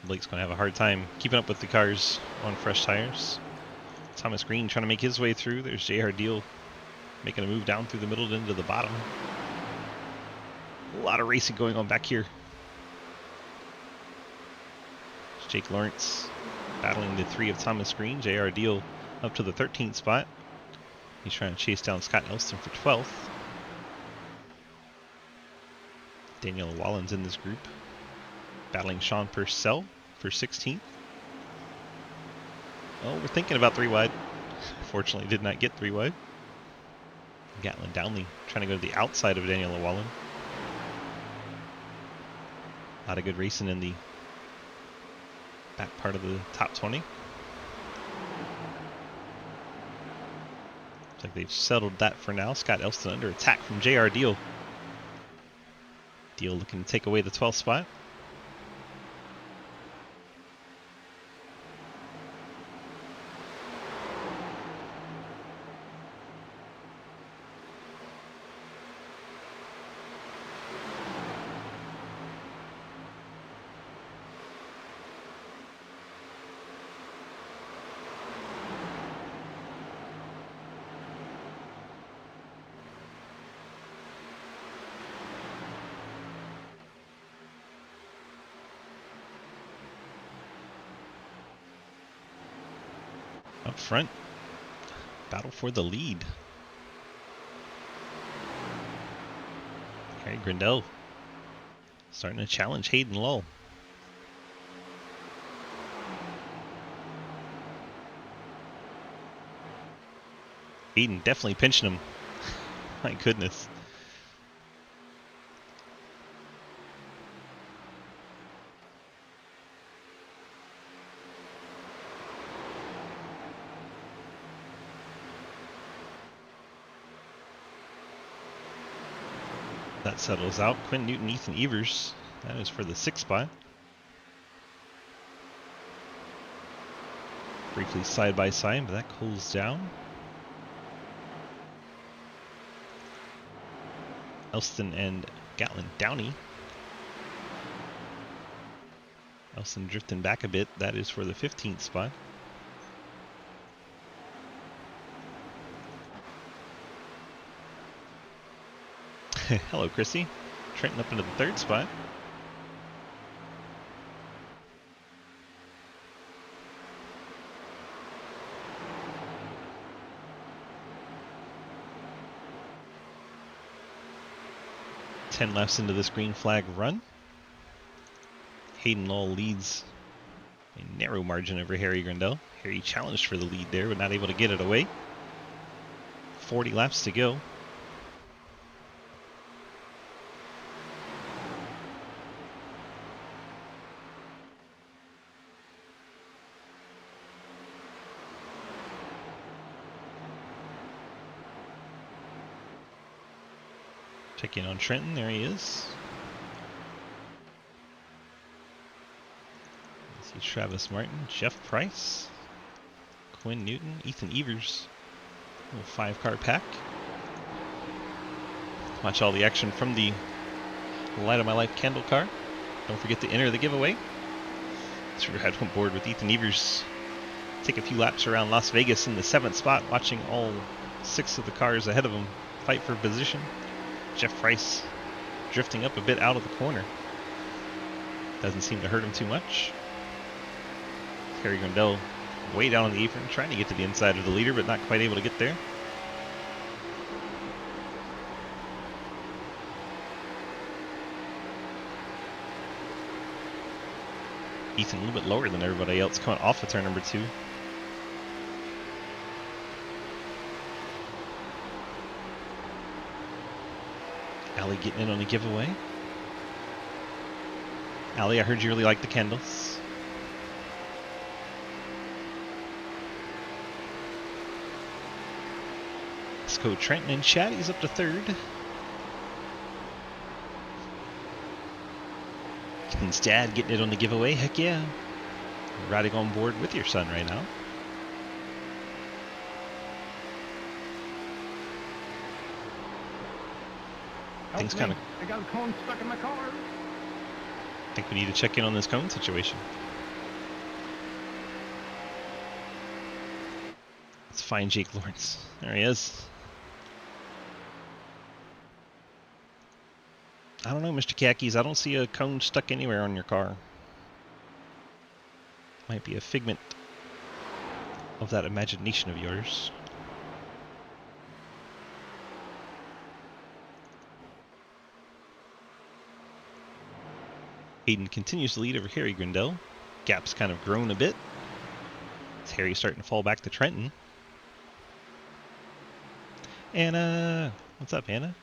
Blake's going to have a hard time keeping up with the cars on fresh tires. Thomas Green trying to make his way through. There's J.R. Deal making a move down through the middle and into the bottom. A lot of racing going on back here. There's Jake Lawrence battling the three of Thomas Green. J.R. Deal up to the 13th spot. He's trying to chase down Scott Elston for 12th. Daniel Wallen's in this group, battling Sean Purcell for 16th. Oh, we're thinking about 3 wide. Fortunately, did not get 3 wide. Gatlin Downley trying to go to the outside of Daniel Wallen. A lot of good racing in the back part of the top 20. Looks like they've settled that for now. Scott Elston under attack from J.R. Deal. Deal looking to take away the 12th spot. Up front, battle for the lead. Harry Grindell starting to challenge Hayden Lull. Hayden definitely pinching him. My goodness. That settles out. Quinn Newton, Ethan Evers. That is for the 6th spot. Briefly side by side, but that cools down. Elston and Gatlin Downey. Elston drifting back a bit. That is for the 15th spot. Hello, Chrissy. Trenton up into the 3rd spot. Ten laps into this green flag run. Hayden Lull leads a narrow margin over Harry Grindell. Harry challenged for the lead there, but not able to get it away. 40 laps to go. Check in on Trenton. There he is. See Travis Martin, Jeff Price, Quinn Newton, Ethan Evers. Little 5-car pack. Watch all the action from the Light of My Life candle car. Don't forget to enter the giveaway. So we're head on board with Ethan Evers. Take a few laps around Las Vegas in the 7th spot, watching all 6 of the cars ahead of him fight for position. Jeff Price drifting up a bit out of the corner. Doesn't seem to hurt him too much. Harry Grindell way down on the apron, trying to get to the inside of the leader, but not quite able to get there. Ethan a little bit lower than everybody else coming off of turn number 2. Allie getting in on a giveaway. Allie, I heard you really like the candles. Let's go Trenton and Chatty's up to 3rd. Ethan's dad getting it on the giveaway. Heck yeah. You're riding on board with your son right now. Things kind of. I got a cone stuck in my car. I think we need to check in on this cone situation. Let's find Jake Lawrence. There he is. I don't know, Mr. Khakis. I don't see a cone stuck anywhere on your car. Might be a figment of that imagination of yours. Hayden continues to lead over Harry Grindell. Gap's kind of grown a bit. It's Harry starting to fall back to Trenton. Anna! What's up, Anna?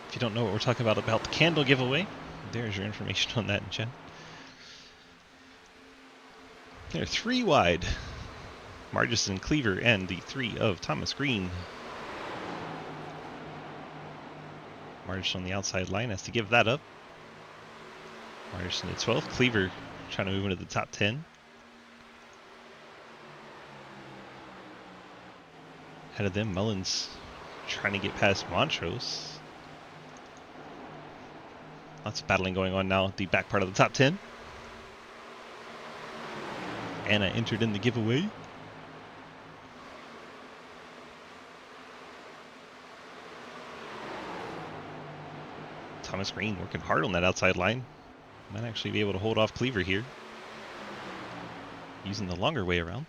If you don't know what we're talking about the candle giveaway, there's your information on that in chat. They're 3 wide. Margison, Cleaver, and the 3 of Thomas Green. Margison on the outside line has to give that up. Margison at 12th. Cleaver trying to move into the top 10. Ahead of them, Mullins trying to get past Montrose. Lots of battling going on now at the back part of the top 10. Anna entered in the giveaway. Thomas Green working hard on that outside line. Might actually be able to hold off Cleaver here. Using the longer way around.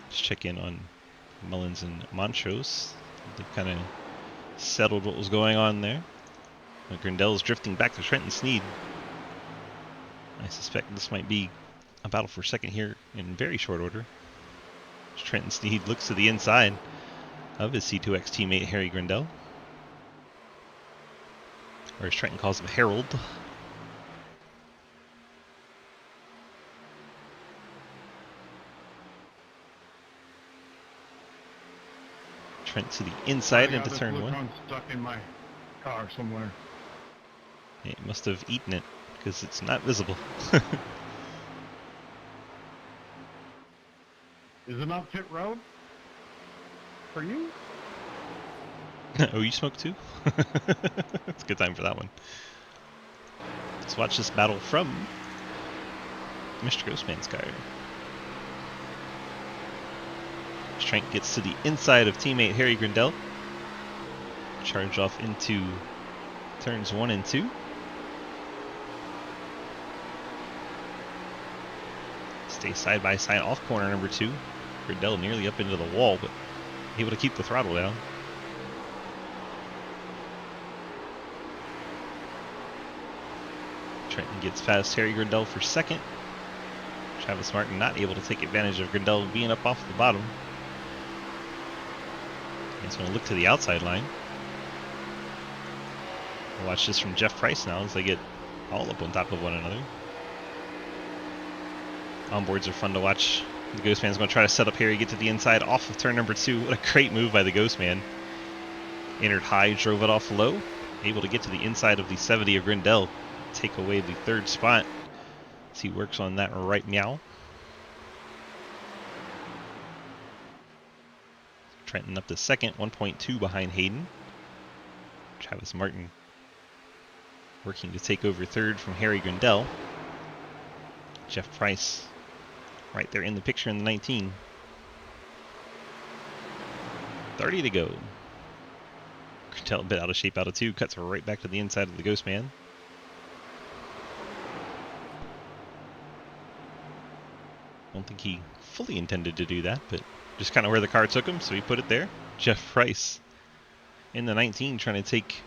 Let's check in on Mullins and Montrose. They've kind of settled what was going on there. Grindell's drifting back to Trenton Sneed. I suspect this might be a battle for second here in very short order. As Trenton Sneed looks to the inside of his C2X teammate Harry Grindell. Or as Trenton calls him, Harold. Trent to the inside into turn 1. Cone stuck in my car somewhere. It must have eaten it because it's not visible. Is it not pit road? For you? Oh, you smoke too? It's a good time for that one. Let's watch this battle from Mr. Ghostman's car. Trent gets to the inside of teammate Harry Grindell. Charge off into turns 1 and 2. Stay side by side off corner number 2. Grindell nearly up into the wall, but able to keep the throttle down. Trenton gets past Harry Grindell for second. Travis Martin not able to take advantage of Grindell being up off the bottom. He's going to look to the outside line. We'll watch this from Jeff Price now as they get all up on top of one another. Onboards are fun to watch. The Ghostman's going to try to set up here. Get to the inside off of turn number 2. What a great move by the Ghostman. Entered high, drove it off low. Able to get to the inside of the 70 of Grindell. Take away the 3rd spot. As he works on that right now. Trenton up to second, 1.2 behind Hayden. Travis Martin working to take over third from Harry Grindell. Jeff Price right there in the picture in the 19. 30 to go. Grindell a bit out of shape out of 2, cuts right back to the inside of the Ghost Man. Don't think he fully intended to do that, but just kind of where the car took him, so he put it there. Jeff Price in the 19 trying to take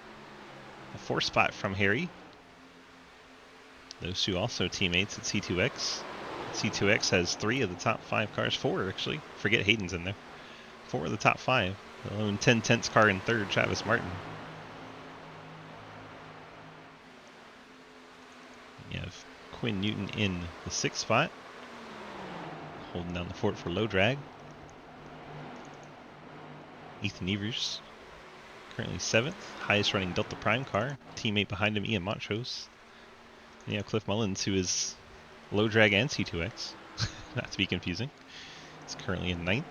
a 4th spot from Harry. Those two also teammates at C2X. C2X has 3 of the top 5 cars, 4 actually. Forget Hayden's in there. 4 of the top 5. The lone 10/10 car in 3rd, Travis Martin. You have Quinn Newton in the 6th spot, holding down the fort for low drag. Ethan Evers, currently 7th, highest running Delta Prime car. Teammate behind him, Ian Montrose. And you have Cliff Mullins, who is low drag and C2X, not to be confusing. He's currently in 9th.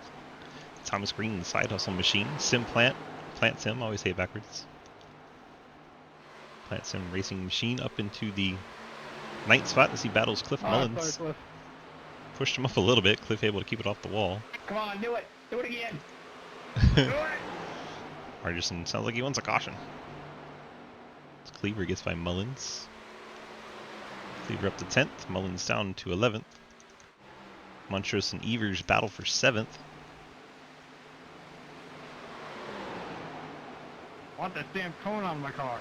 Thomas Green, the side hustle machine. Sim Plant, Plant Sim, always say it backwards. Plant Sim racing machine up into the 9th spot as he battles Cliff Mullins. Sorry, Cliff. Pushed him up a little bit. Cliff able to keep it off the wall. Come on, do it. Do it again. Do it. Argerson sounds like he wants a caution. Cleaver gets by Mullins. Cleaver up to 10th. Mullins down to 11th. Montrose and Evers battle for 7th. I want that damn cone on my car.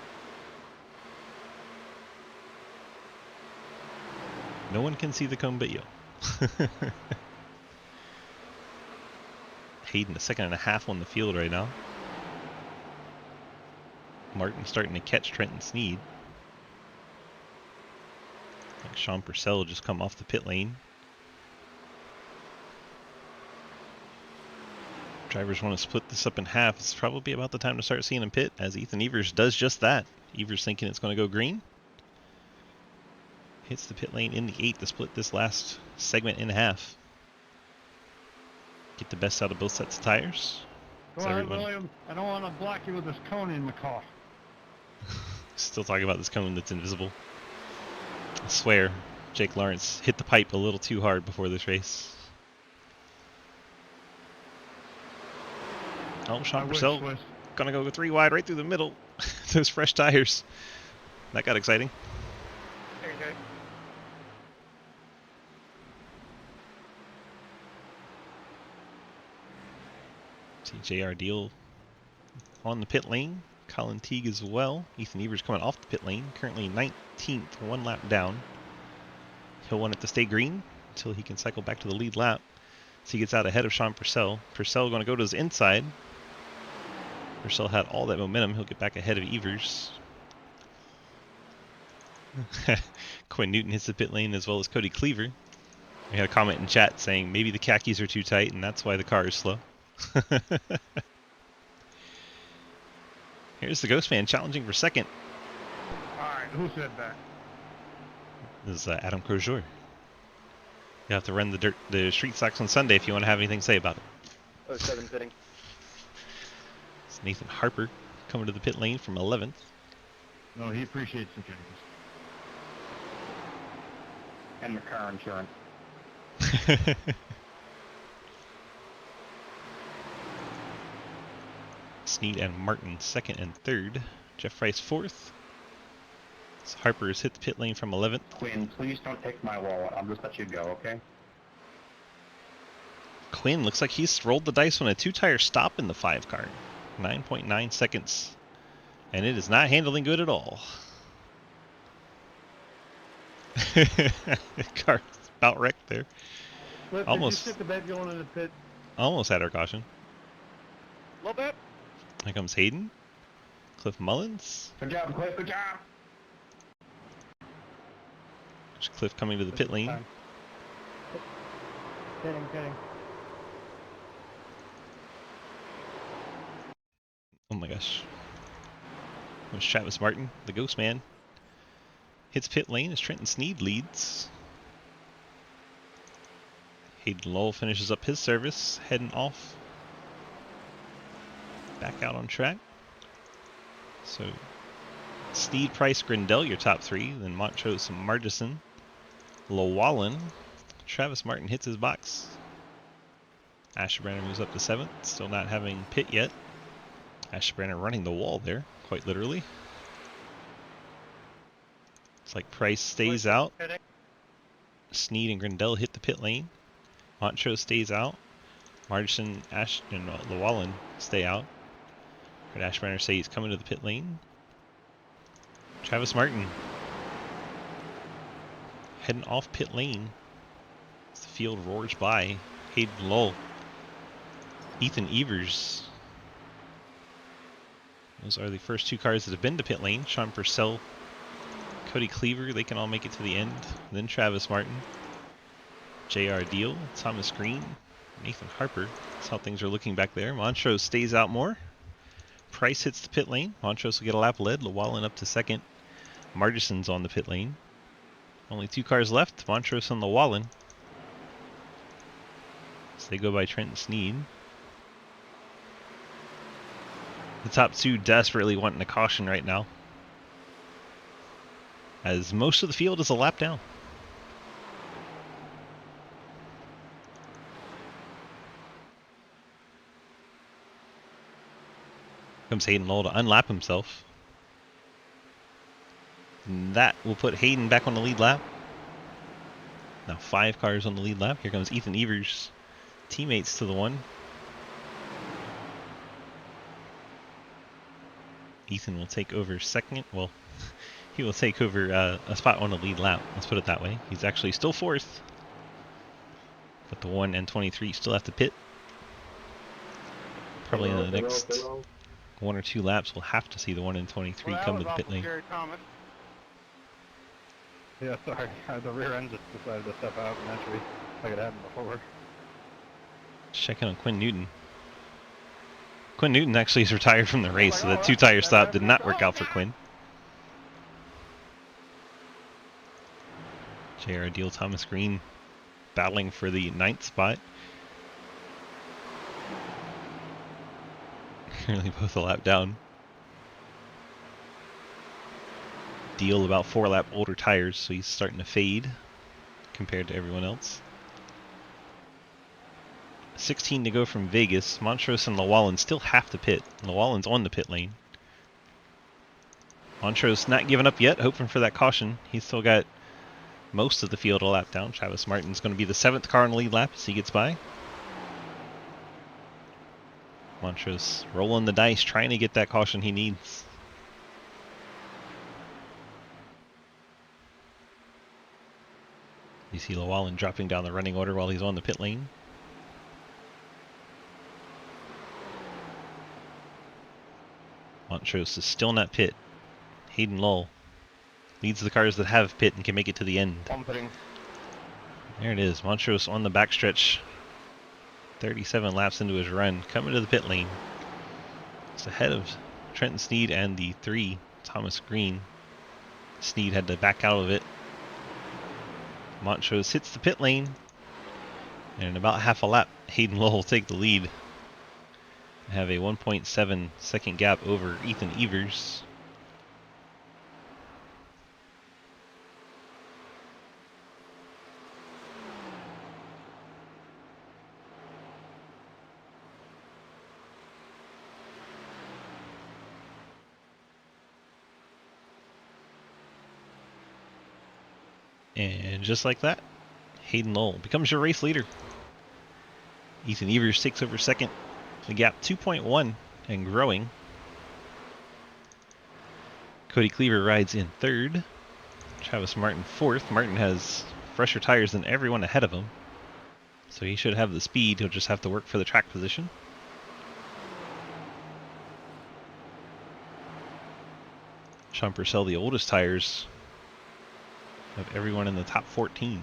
No one can see the cone but you. Hayden, a 2.5 on the field right now. Martin starting to catch Trenton Sneed. Like Sean Purcell just come off the pit lane. Drivers want to split this up in half. It's probably about the time to start seeing him pit, as Ethan Evers does just that. Evers thinking it's going to go green. Hits the pit lane in the 8th to split this last segment in half. Get the best out of both sets of tires. Go ahead, William. I don't want to block you with this cone in the car. Still talking about this cone that's invisible. I swear, Jake Lawrence hit the pipe a little too hard before this race. Oh, Sean Purcell gonna go 3 wide right through the middle. Those fresh tires. That got exciting. There you go. See JR Deal on the pit lane. Colin Teague as well. Ethan Evers coming off the pit lane. Currently 19th, 1 lap down. He'll want it to stay green until he can cycle back to the lead lap. So he gets out ahead of Sean Purcell. Purcell going to go to his inside. Purcell had all that momentum. He'll get back ahead of Evers. Quinn Newton hits the pit lane as well as Cody Cleaver. We had a comment in chat saying maybe the khakis are too tight and that's why the car is slow. Here's the Ghost Man challenging for 2nd. Alright, who said that? This is Adam Crozier. You have to run the street stocks on Sunday if you want to have anything to say about it. 07 pitting. It's Nathan Harper coming to the pit lane from 11th. No, he appreciates the changes. And the car insurance. Sneed and Martin 2nd and 3rd. Jeff Price 4th. So Harper's hit the pit lane from 11th. Quinn, please don't take my wallet. I'll just let you go, okay? Quinn looks like he's rolled the dice on a 2-tire stop in the 5 car. 9.9 seconds. And it is not handling good at all. Car's about wrecked there. Cliff, Almost. did you sit the bed going in the pit? Almost had our caution. A little bit. Here comes Hayden. Cliff Mullins. Good job, Cliff. Good job. There's Cliff coming to the pit lane. Kidding. Oh my gosh. There's Travis Martin, the Ghost Man. Hits pit lane as Trenton Sneed leads. Hayden Lowell finishes up his service, heading off. Back out on track. So Sneed, Price, Grindel, your top three. Then Montrose, Margison, Llewellyn. Travis Martin hits his box. Ashburner moves up to 7th, still not having pit yet. Ashburner running the wall there, quite literally. It's like Price stays out. Sneed and Grindel hit the pit lane. Montrose stays out. Margison, Ash, and Llewellyn stay out. Ashburner say he's coming to the pit lane. Travis Martin heading off pit lane as the field roars by. Hayden Lowell, Ethan Evers. Those are the first two cars that have been to pit lane. Sean Purcell, Cody Cleaver, they can all make it to the end. Then Travis Martin, J.R. Deal, Thomas Green, Nathan Harper. That's how things are looking back there. Montrose stays out more. Price hits the pit lane. Montrose will get a lap led. Llewellyn up to 2nd. Margison's on the pit lane. Only 2 cars left. Montrose and Llewellyn. So they go by Trent Sneed. The top 2 desperately wanting a caution right now, as most of the field is a lap down. Comes Hayden Lowell to unlap himself. And that will put Hayden back on the lead lap. Now 5 cars on the lead lap. Here comes Ethan Evers, teammates to the one. Ethan will take over 2nd. Well, he will take over a spot on the lead lap. Let's put it that way. He's actually still 4th. But the 1 and 23 still have to pit. Probably in the next 1 or 2 laps, we'll have to see the 1 and 23 come to the pit lane. Yeah, sorry. The rear end just decided to step out and entry like it happened before. Checking on Quinn Newton. Quinn Newton actually is retired from the race, so that 2-tire stop did not work out for Quinn. J.R. Deal, Thomas Green battling for the 9th spot. Currently both a lap down. Deal about 4 lap older tires, so he's starting to fade compared to everyone else. 16 to go from Vegas. Montrose and Llewellyn still have to pit. Llewellyn's on the pit lane. Montrose not giving up yet, hoping for that caution. He's still got most of the field a lap down. Travis Martin's going to be the 7th car on the lead lap as he gets by. Montrose rolling the dice, trying to get that caution he needs. You see Llewellyn dropping down the running order while he's on the pit lane. Montrose is still not pit. Hayden Lowell leads the cars that have pit and can make it to the end. There it is. Montrose on the backstretch. 37 laps into his run. Coming to the pit lane. It's ahead of Trenton Sneed and the 3, Thomas Green. Sneed had to back out of it. Montrose hits the pit lane. And in about half a lap, Hayden Lowell will take the lead. Have a 1.7 second gap over Ethan Evers. And just like that, Hayden Lowell becomes your race leader. Ethan Evers takes over 2nd. The gap 2.1 and growing. Cody Cleaver rides in 3rd. Travis Martin 4th. Martin has fresher tires than everyone ahead of him, so he should have the speed. He'll just have to work for the track position. Sean Purcell, the oldest tires of everyone in the top 14.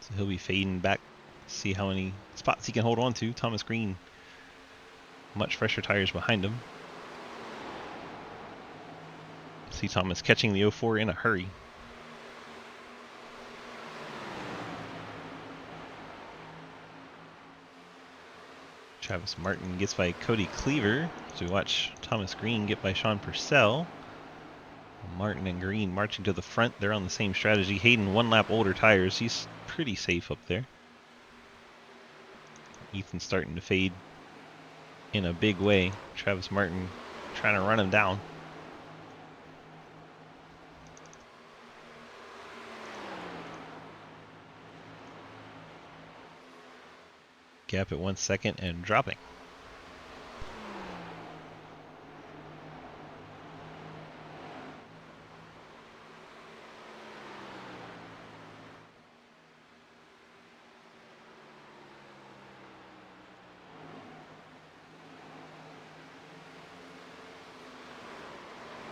So he'll be fading back. See how many spots he can hold on to. Thomas Green, much fresher tires behind him. See Thomas catching the 04 in a hurry. Travis Martin gets by Cody Cleaver. So we watch Thomas Green get by Sean Purcell. Martin and Green marching to the front. They're on the same strategy. Hayden 1 lap older tires. He's pretty safe up there. Ethan's starting to fade in a big way. Travis Martin trying to run him down. Gap at 1 second and dropping.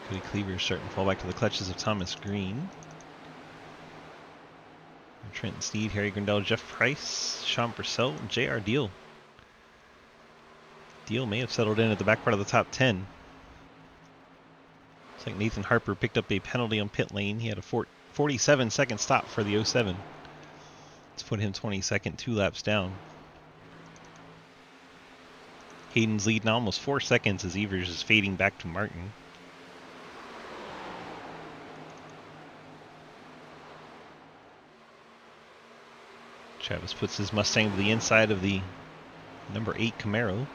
Cody Cleaver starting to fall back to the clutches of Thomas Green. Trenton Sneed, Harry Grindell, Jeff Price, Sean Purcell, and J.R. Deal. Deal may have settled in at the back part of the top 10. Looks like Nathan Harper picked up a penalty on pit lane. He had a 47-second stop for the 07. Let's put him 22nd, 2 laps down. Hayden's leading almost 4 seconds as Evers is fading back to Martin. Travis puts his Mustang to the inside of the number 8 Camaro.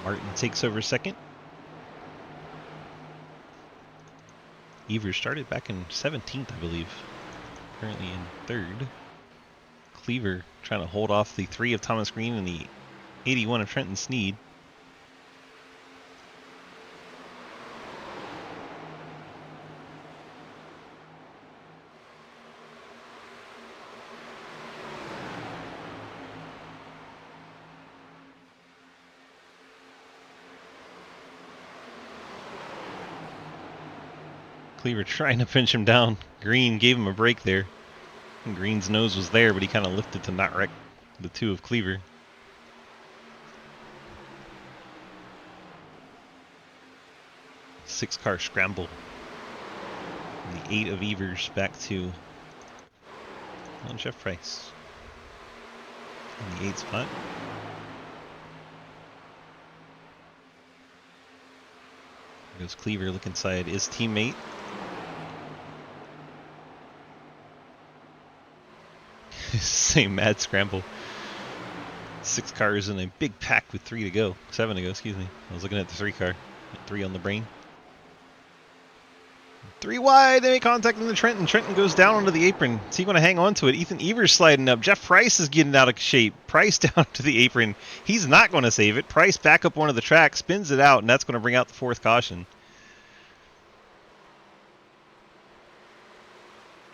Martin takes over second. Evers started back in 17th, I believe. Currently in third. Cleaver trying to hold off the 3 of Thomas Green and the 81 of Trenton Sneed. Cleaver trying to pinch him down. Green gave him a break there. And Green's nose was there, but he kind of lifted to not wreck the 2 of Cleaver. Six-car scramble. And the 8 of Evers back to Jeff Price. In the 8th spot. There goes Cleaver looking inside his teammate. Same mad scramble. 6 cars in a big pack with 7 to go, excuse me. I was looking at the 3 car. 3 on the brain. 3 wide, they make contact in the Trenton. Trenton goes down onto the apron. Is he going to hang on to it? Ethan Evers sliding up. Jeff Price is getting out of shape. Price down to the apron. He's not going to save it. Price back up one of the tracks, spins it out, and that's going to bring out the 4th caution.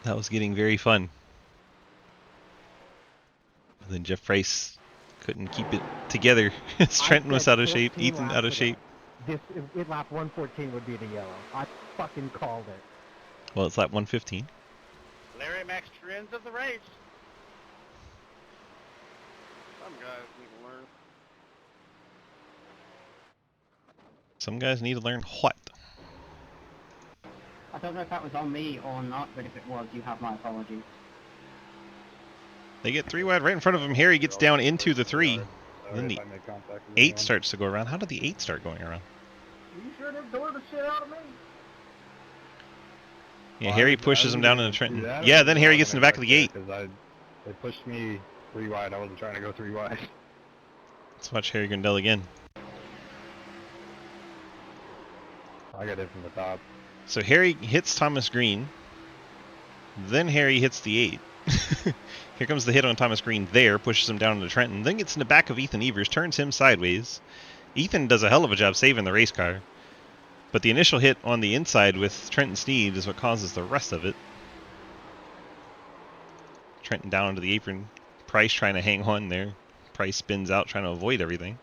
That was getting very fun. And then Jeff Price couldn't keep it together. Trenton was out of shape. Ethan out of shape. This lap 114 would be the yellow. I fucking called it. Well, it's lap 115. Larry Max trends of the race. Some guys need to learn. Some guys need to learn what? I don't know if that was on me or not, but if it was, you have my apologies. They get 3 wide right in front of him. Harry gets down into the 3. Then the 8 starts to go around. How did the 8 start going around? You sure didn't door the shit out of me? Yeah, Harry pushes him down into Trenton. Yeah, then Harry gets in the back of the 8. They pushed me 3 wide. I wasn't trying to go 3 wide. Let's watch Harry Grindell again. I got it from the top. So Harry hits Thomas Green. Then Harry hits the 8. Here comes the hit on Thomas Green there, pushes him down into Trenton, then gets in the back of Ethan Evers, turns him sideways. Ethan does a hell of a job saving the race car. But the initial hit on the inside with Trenton Sneed is what causes the rest of it. Trenton down onto the apron. Price trying to hang on there. Price spins out trying to avoid everything.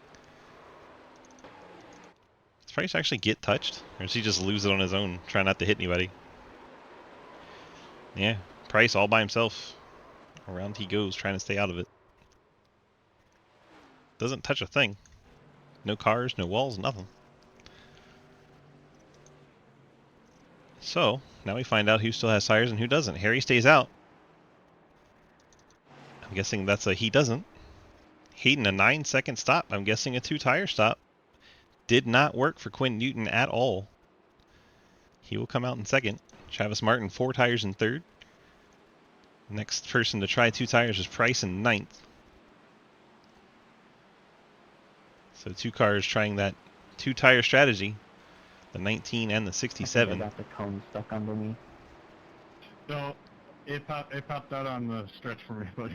Does Price actually get touched? Or does he just lose it on his own, trying not to hit anybody? Yeah, Price all by himself. Around he goes, trying to stay out of it. Doesn't touch a thing. No cars, no walls, nothing. So, now we find out who still has tires and who doesn't. Harry stays out. I'm guessing that's a he doesn't. Hayden, a 9-second stop. I'm guessing a 2-tire stop. Did not work for Quinn Newton at all. He will come out in second. Travis Martin, 4 tires in third. Next person to try 2 tires is Price in ninth. So 2 cars trying that 2-tire strategy. The 19 and the I 67. got the cone stuck under me. No, it popped out on the stretch for me, buddy.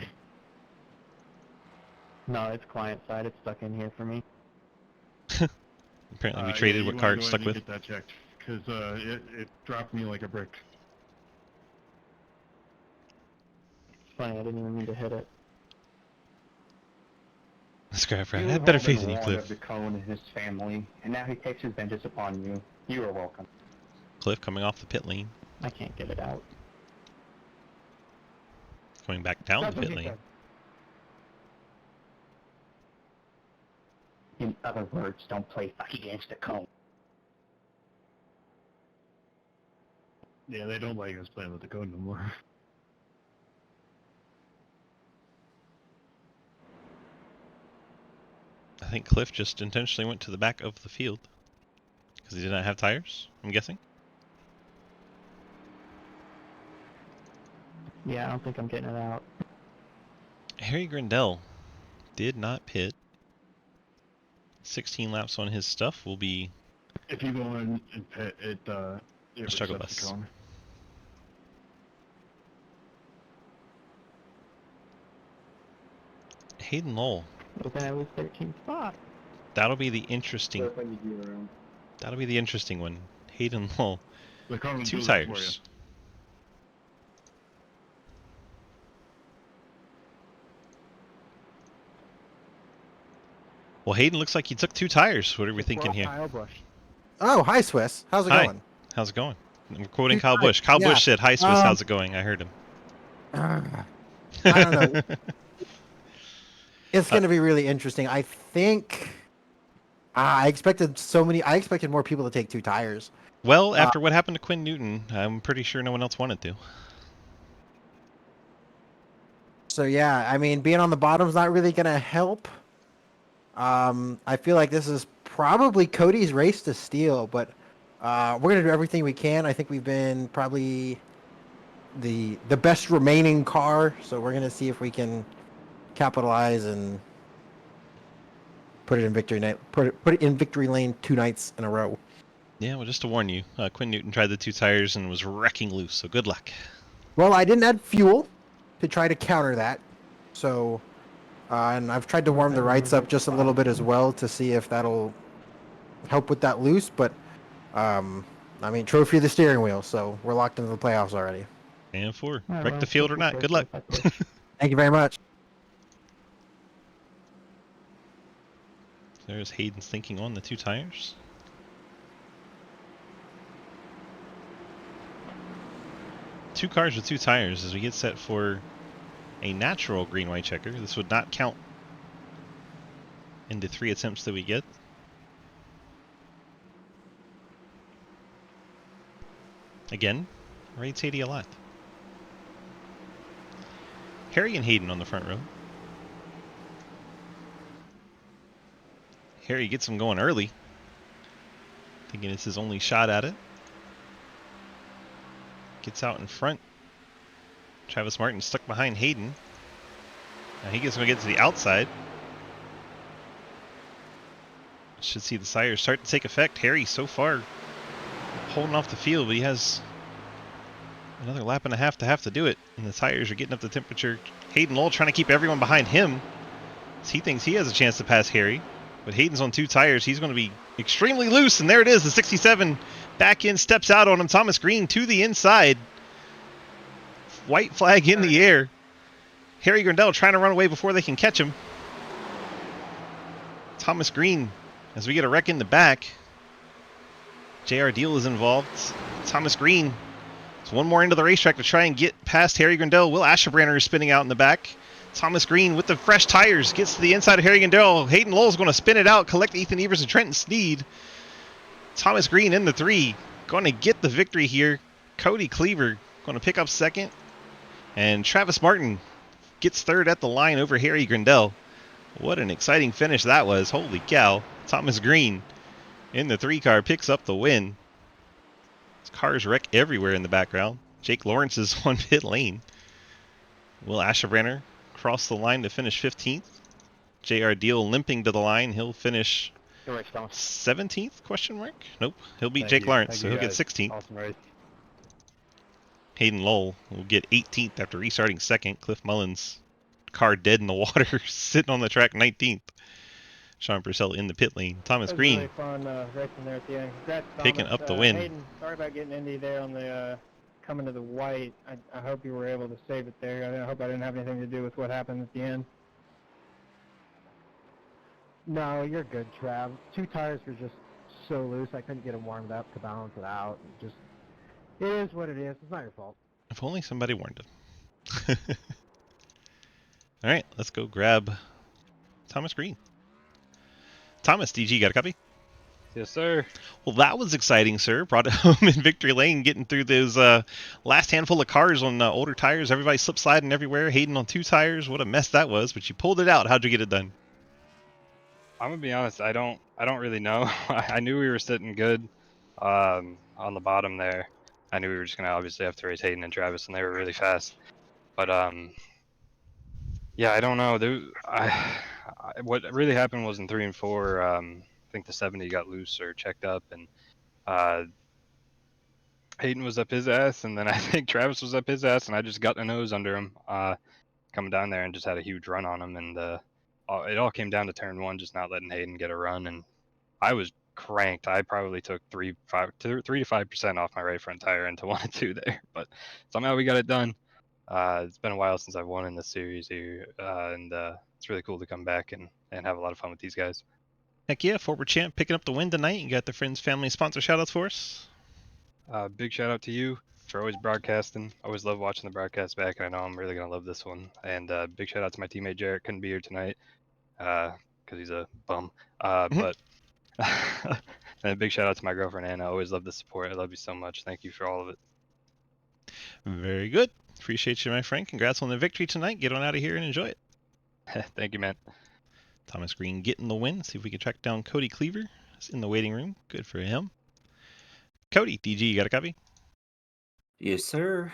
No, it's client side. It's stuck in here for me. Apparently we traded you what wanna car go it's ahead stuck and with. Get that checked, because it dropped me like a brick. It's funny, I didn't even mean to hit it. Scrap Rat, I You had better have been faith in you, warned of Cliff. the cone and his family, and now he takes his vengeance upon you. You are welcome. Cliff coming off the pit lane. I can't get it out. Coming back down That's the what pit she lane. said. In other words, don't play fuck against the cone. Yeah, they don't like us playing with the code no more. I think Cliff just intentionally went to the back of the field. Because he did not have tires, I'm guessing. Yeah, I don't think I'm getting it out. Harry Grindell did not pit. 16 laps on his stuff will be If you go in and pit, it struggle resets bus. the cone. Hayden Lowell. But then I was 13th spot. That'll be the interesting. Stuff I need to get around. That'll be the interesting one. Hayden Lowell. The cone will 2 do that for you. tires. Well, Hayden looks like he took 2 tires. What are we thinking here? Kyle Busch. Oh, hi Swiss. How's it Hi. going? How's it going? I'm quoting Two Kyle tires, Busch. Kyle yeah. Busch said, "Hi Swiss, how's it going?" I heard him. I don't know. It's going to be really interesting. I think I expected more people to take 2 tires. Well, after what happened to Quinn Newton, I'm pretty sure no one else wanted to. So yeah, I mean, being on the bottom's not really going to help. I feel like this is probably Cody's race to steal, but we're going to do everything we can. I think we've been probably the best remaining car, so we're going to see if we can capitalize and put it in victory night. Put it in victory lane 2 nights in a row. Yeah, well, just to warn you, Quinn Newton tried the 2 tires and was wrecking loose, so good luck. Well, I didn't add fuel to try to counter that, so and I've tried to warm the rights up just a little bit as well to see if that'll help with that loose. But I mean, trophy of the steering wheel, so we're locked into the playoffs already. And 4. Alright, Wreck well, the field or not, good luck. Thank you very much. There's Hayden's thinking on the 2 tires. Two cars with 2 tires as we get set for a natural green-white checker. This would not count into 3 attempts that we get. Again, rates 80 a lot. Harry and Hayden on the front row. Harry gets him going early. Thinking it's his only shot at it. Gets out in front. Travis Martin stuck behind Hayden. Now he gets going to get to the outside. Should see the tires start to take effect. Harry so far holding off the field, but he has another lap and a half to have to do it. And the tires are getting up to temperature. Hayden Lowell trying to keep everyone behind him. He thinks he has a chance to pass Harry. But Hayden's on 2 tires. He's going to be extremely loose. And there it is. The 67 back in, steps out on him. Thomas Green to the inside. White flag in the air. Harry Grindell trying to run away before they can catch him. Thomas Green, as we get a wreck in the back. JR Deal is involved. Thomas Green. It's one more into the racetrack to try and get past Harry Grindell. Will Ascherbrander is spinning out in the back. Thomas Green with the fresh tires gets to the inside of Harry Grindell. Hayden Lowell is going to spin it out, collect Ethan Evers and Trenton Sneed. Thomas Green in the 3. Going to get the victory here. Cody Cleaver going to pick up second. And Travis Martin gets third at the line over Harry Grindell. What an exciting finish that was. Holy cow. Thomas Green in the 3-car picks up the win. Cars wreck everywhere in the background. Jake Lawrence is on pit lane. Will Asherbrenner cross the line to finish 15th. J.R. Deal limping to the line. He'll finish 17th, question mark? Nope. He'll beat Jake Lawrence, so he'll get 16th. Awesome race. Hayden Lowell will get 18th after restarting second. Cliff Mullins, car dead in the water, sitting on the track 19th. Sean Purcell in the pit lane. Thomas Green really fun racing there at the end. Congrats, picking Thomas. up the win. Hayden, sorry about getting Indy there on the coming to the white. I hope you were able to save it there. I hope I didn't have anything to do with what happened at the end. No, you're good, Trav. 2 tires were just so loose, I couldn't get them warmed up to balance it out. It is what it is. It's not your fault. If only somebody warned him. All right, let's go grab Thomas Green. Thomas, DG, got a copy? Yes, sir. Well, that was exciting, sir. Brought it home in victory lane, getting through those last handful of cars on older tires. Everybody slip sliding everywhere. Hayden on 2 tires. What a mess that was, but you pulled it out. How'd you get it done? I'm gonna be honest. I don't really know. I knew we were sitting good on the bottom there. I knew we were just gonna obviously have to race Hayden and Travis, and they were really fast. But yeah, I don't know. What really happened was in 3 and 4. I think the 70 got loose or checked up, and Hayden was up his ass, and then I think Travis was up his ass, and I just got the nose under him coming down there and just had a huge run on him, and it all came down to turn 1, just not letting Hayden get a run, and I was cranked. I probably took 3 to 5% off my right front tire into 1 and 2 there, but somehow we got it done. It's been a while since I've won in this series here, and it's really cool to come back and have a lot of fun with these guys. Heck yeah, forward champ picking up the win tonight. You got the Friends Family sponsor shoutouts for us? Big shout out to you for always broadcasting. Always love watching the broadcast back, and I know I'm really going to love this one. And big shout out to my teammate Jarrett. Couldn't be here tonight because he's a bum. But and a big shout out to my girlfriend Anna. I always love the support. I love you so much. Thank you for all of it. Very good. Appreciate you, my friend. Congrats on the victory tonight. Get on out of here and enjoy it. Thank you, man. Thomas Green getting the win. See if we can track down Cody Cleaver. He's in the waiting room. Good for him. Cody, DG, you got a copy? Yes, sir.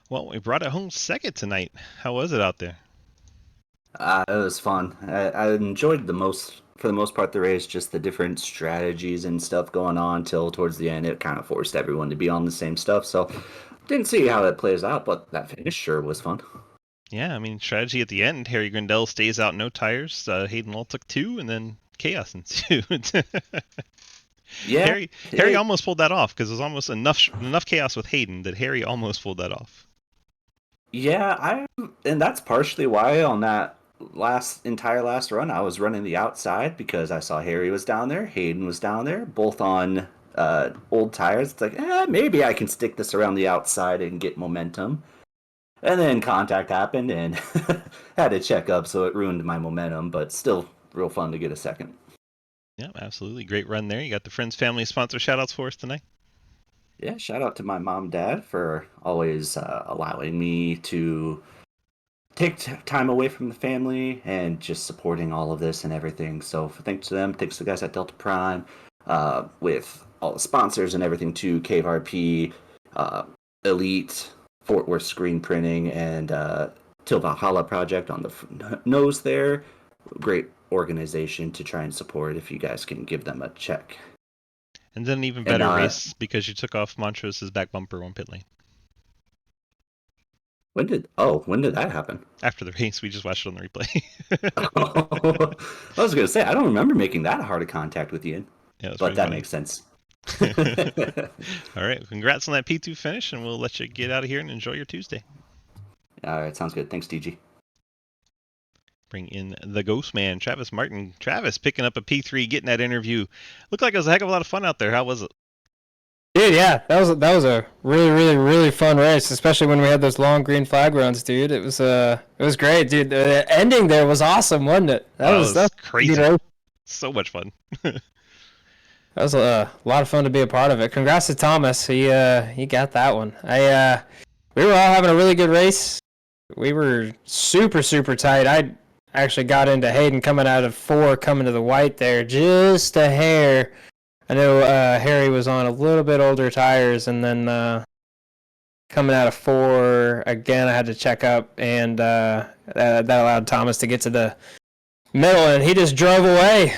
Well, we brought it home second tonight. How was it out there? It was fun. I enjoyed for the most part, the race, just the different strategies and stuff going on till towards the end. It kind of forced everyone to be on the same stuff, so didn't see how that plays out, but that finish sure was fun. Yeah, I mean, strategy at the end. Harry Grindell stays out no tires. Hayden Lowell took 2, and then chaos ensued. Yeah, Harry almost pulled that off because it was almost enough chaos with Hayden that Harry almost pulled that off. Yeah, and that's partially why on that entire last run I was running the outside, because I saw Harry was down there, Hayden was down there, both on old tires. It's like, maybe I can stick this around the outside and get momentum. And then contact happened and had to check up, so it ruined my momentum, but still real fun to get a second. Yeah, absolutely. Great run there. You got the Friends Family sponsor shoutouts for us tonight? Yeah, shout out to my mom and dad for always allowing me to take time away from the family and just supporting all of this and everything. So thanks to them, thanks to the guys at Delta Prime, with all the sponsors and everything too, Cave RP, Elite, Fort Worth Screen Printing, and Till Valhalla Project on the nose there. Great organization to try and support if you guys can give them a check. And then an even better race because you took off Montrose's back bumper on pit lane. When did that happen? After the race, we just watched it on the replay. I was going to say, I don't remember making that hard of contact with Ian. Yeah, but that funny. makes sense. All right, congrats on that P2 finish, and we'll let you get out of here and enjoy your Tuesday. All right, sounds good. Thanks, DG. Bring in the Ghost Man, Travis Martin. Travis picking up a P3, getting that interview. Looked like it was a heck of a lot of fun out there. How was it? Dude, yeah, that was a really, really, really fun race, especially when we had those long green flag runs, dude. It was great, dude. The ending there was awesome, wasn't it? That was crazy. So much fun. That was a lot of fun to be a part of it. Congrats to Thomas. He got that one. We were all having a really good race. we were super, super tight. I actually got into Hayden coming out of 4, coming to the white there, just a hair. I know Harry was on a little bit older tires, and then coming out of 4 again, I had to check up, and that allowed Thomas to get to the middle, and he just drove away.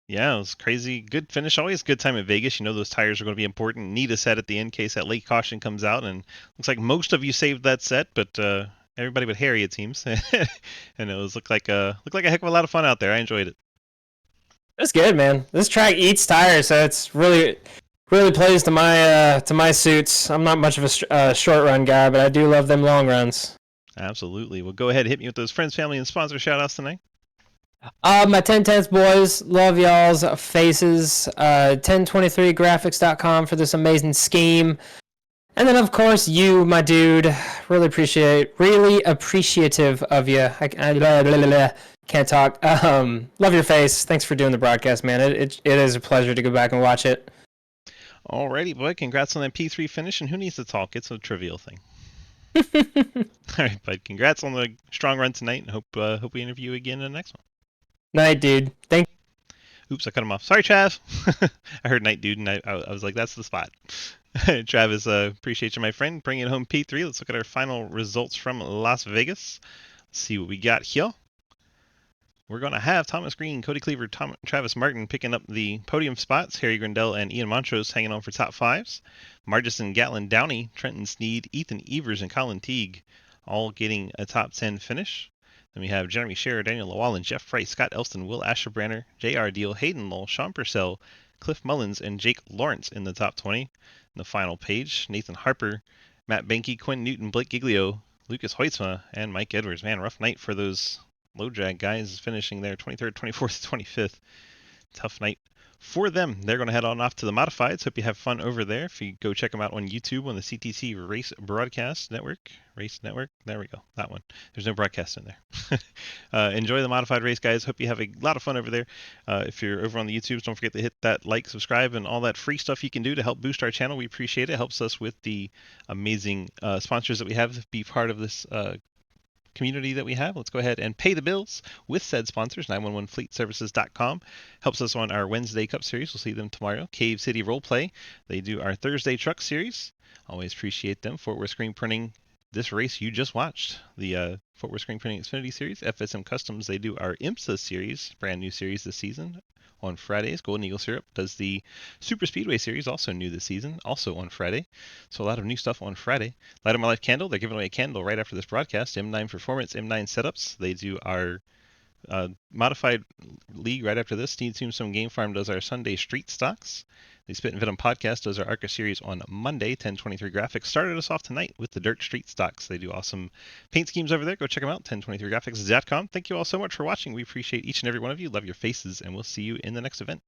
Yeah, it was crazy. Good finish. Always good time at Vegas. You know those tires are going to be important. Need a set at the end in case that late caution comes out. And looks like most of you saved that set, but everybody but Harry, it seems. And it looked like a heck of a lot of fun out there. I enjoyed it. It's good, man. This track eats tires, so it's really plays to my suits. I'm not much of a short run guy, but I do love them long runs. Absolutely. Well, go ahead, hit me with those friends, family, and sponsor shout outs tonight. My 1010s boys, love y'all's faces. 1023graphics.com for this amazing scheme. And then, of course, you, my dude. Really appreciative of you. I can't talk. Love your face. Thanks for doing the broadcast, man. It is a pleasure to go back and watch it. Alrighty, boy. Congrats on that P3 finish. And who needs to talk? It's a trivial thing. All right, bud. Congrats on the strong run tonight, and hope we interview you again in the next one. Night, dude. Oops, I cut him off. Sorry, Trav. I heard night, dude, and I was like, that's the spot. Travis, appreciate you, my friend. Bringing home P3. Let's look at our final results from Las Vegas. Let's see what we got here. We're going to have Thomas Green, Cody Cleaver, Travis Martin picking up the podium spots. Harry Grindell and Ian Montrose hanging on for top 5s. Margison, Gatlin, Downey, Trenton Sneed, Ethan Evers, and Colin Teague all getting a top 10 finish. Then we have Jeremy Scherer, Daniel Llewellyn, Jeff Price, Scott Elston, Will Asherbranner, J.R. Deal, Hayden Lowell, Sean Purcell, Cliff Mullins, and Jake Lawrence in the top 20. In the final page, Nathan Harper, Matt Benke, Quinn Newton, Blake Giglio, Lucas Hoytsma, and Mike Edwards. Man, rough night for those low drag guys finishing there 23rd, 24th, 25th. Tough night for them. They're going to head on off to the Modifieds. Hope you have fun over there. If you go check them out on YouTube on the CTC Race Broadcast Network. Race Network. There we go. That one. There's no broadcast in there. Enjoy the Modified race, guys. Hope you have a lot of fun over there. If you're over on the YouTubes, don't forget to hit that like, subscribe, and all that free stuff you can do to help boost our channel. We appreciate it. It helps us with the amazing sponsors that we have to be part of this community that we have. Let's go ahead and pay the bills with said sponsors. 911fleetservices.com helps us on our Wednesday Cup Series. We'll see them tomorrow. Cave City Roleplay. They do our Thursday Truck Series. Always appreciate them. Fort Worth Screen Printing. This race you just watched, the Fort Worth Screen Printing Xfinity Series. FSM Customs, they do our IMSA Series, brand new series this season. On Fridays, Golden Eagle Syrup does the Super Speedway Series, also new this season, also on Friday. So a lot of new stuff on Friday. Light of My Life Candle, they're giving away a candle right after this broadcast. M9 Performance, M9 Setups, they do our modified league right after this. Steed Tombstone Game Farm does our Sunday Street Stocks. The Spit and Venom Podcast does our ARCA series on Monday. 1023 Graphics started us off tonight with the Dirt Street Stocks. They do awesome paint schemes over there. Go check them out, 1023graphics.com. Thank you all so much for watching. We appreciate each and every one of you. Love your faces, and we'll see you in the next event.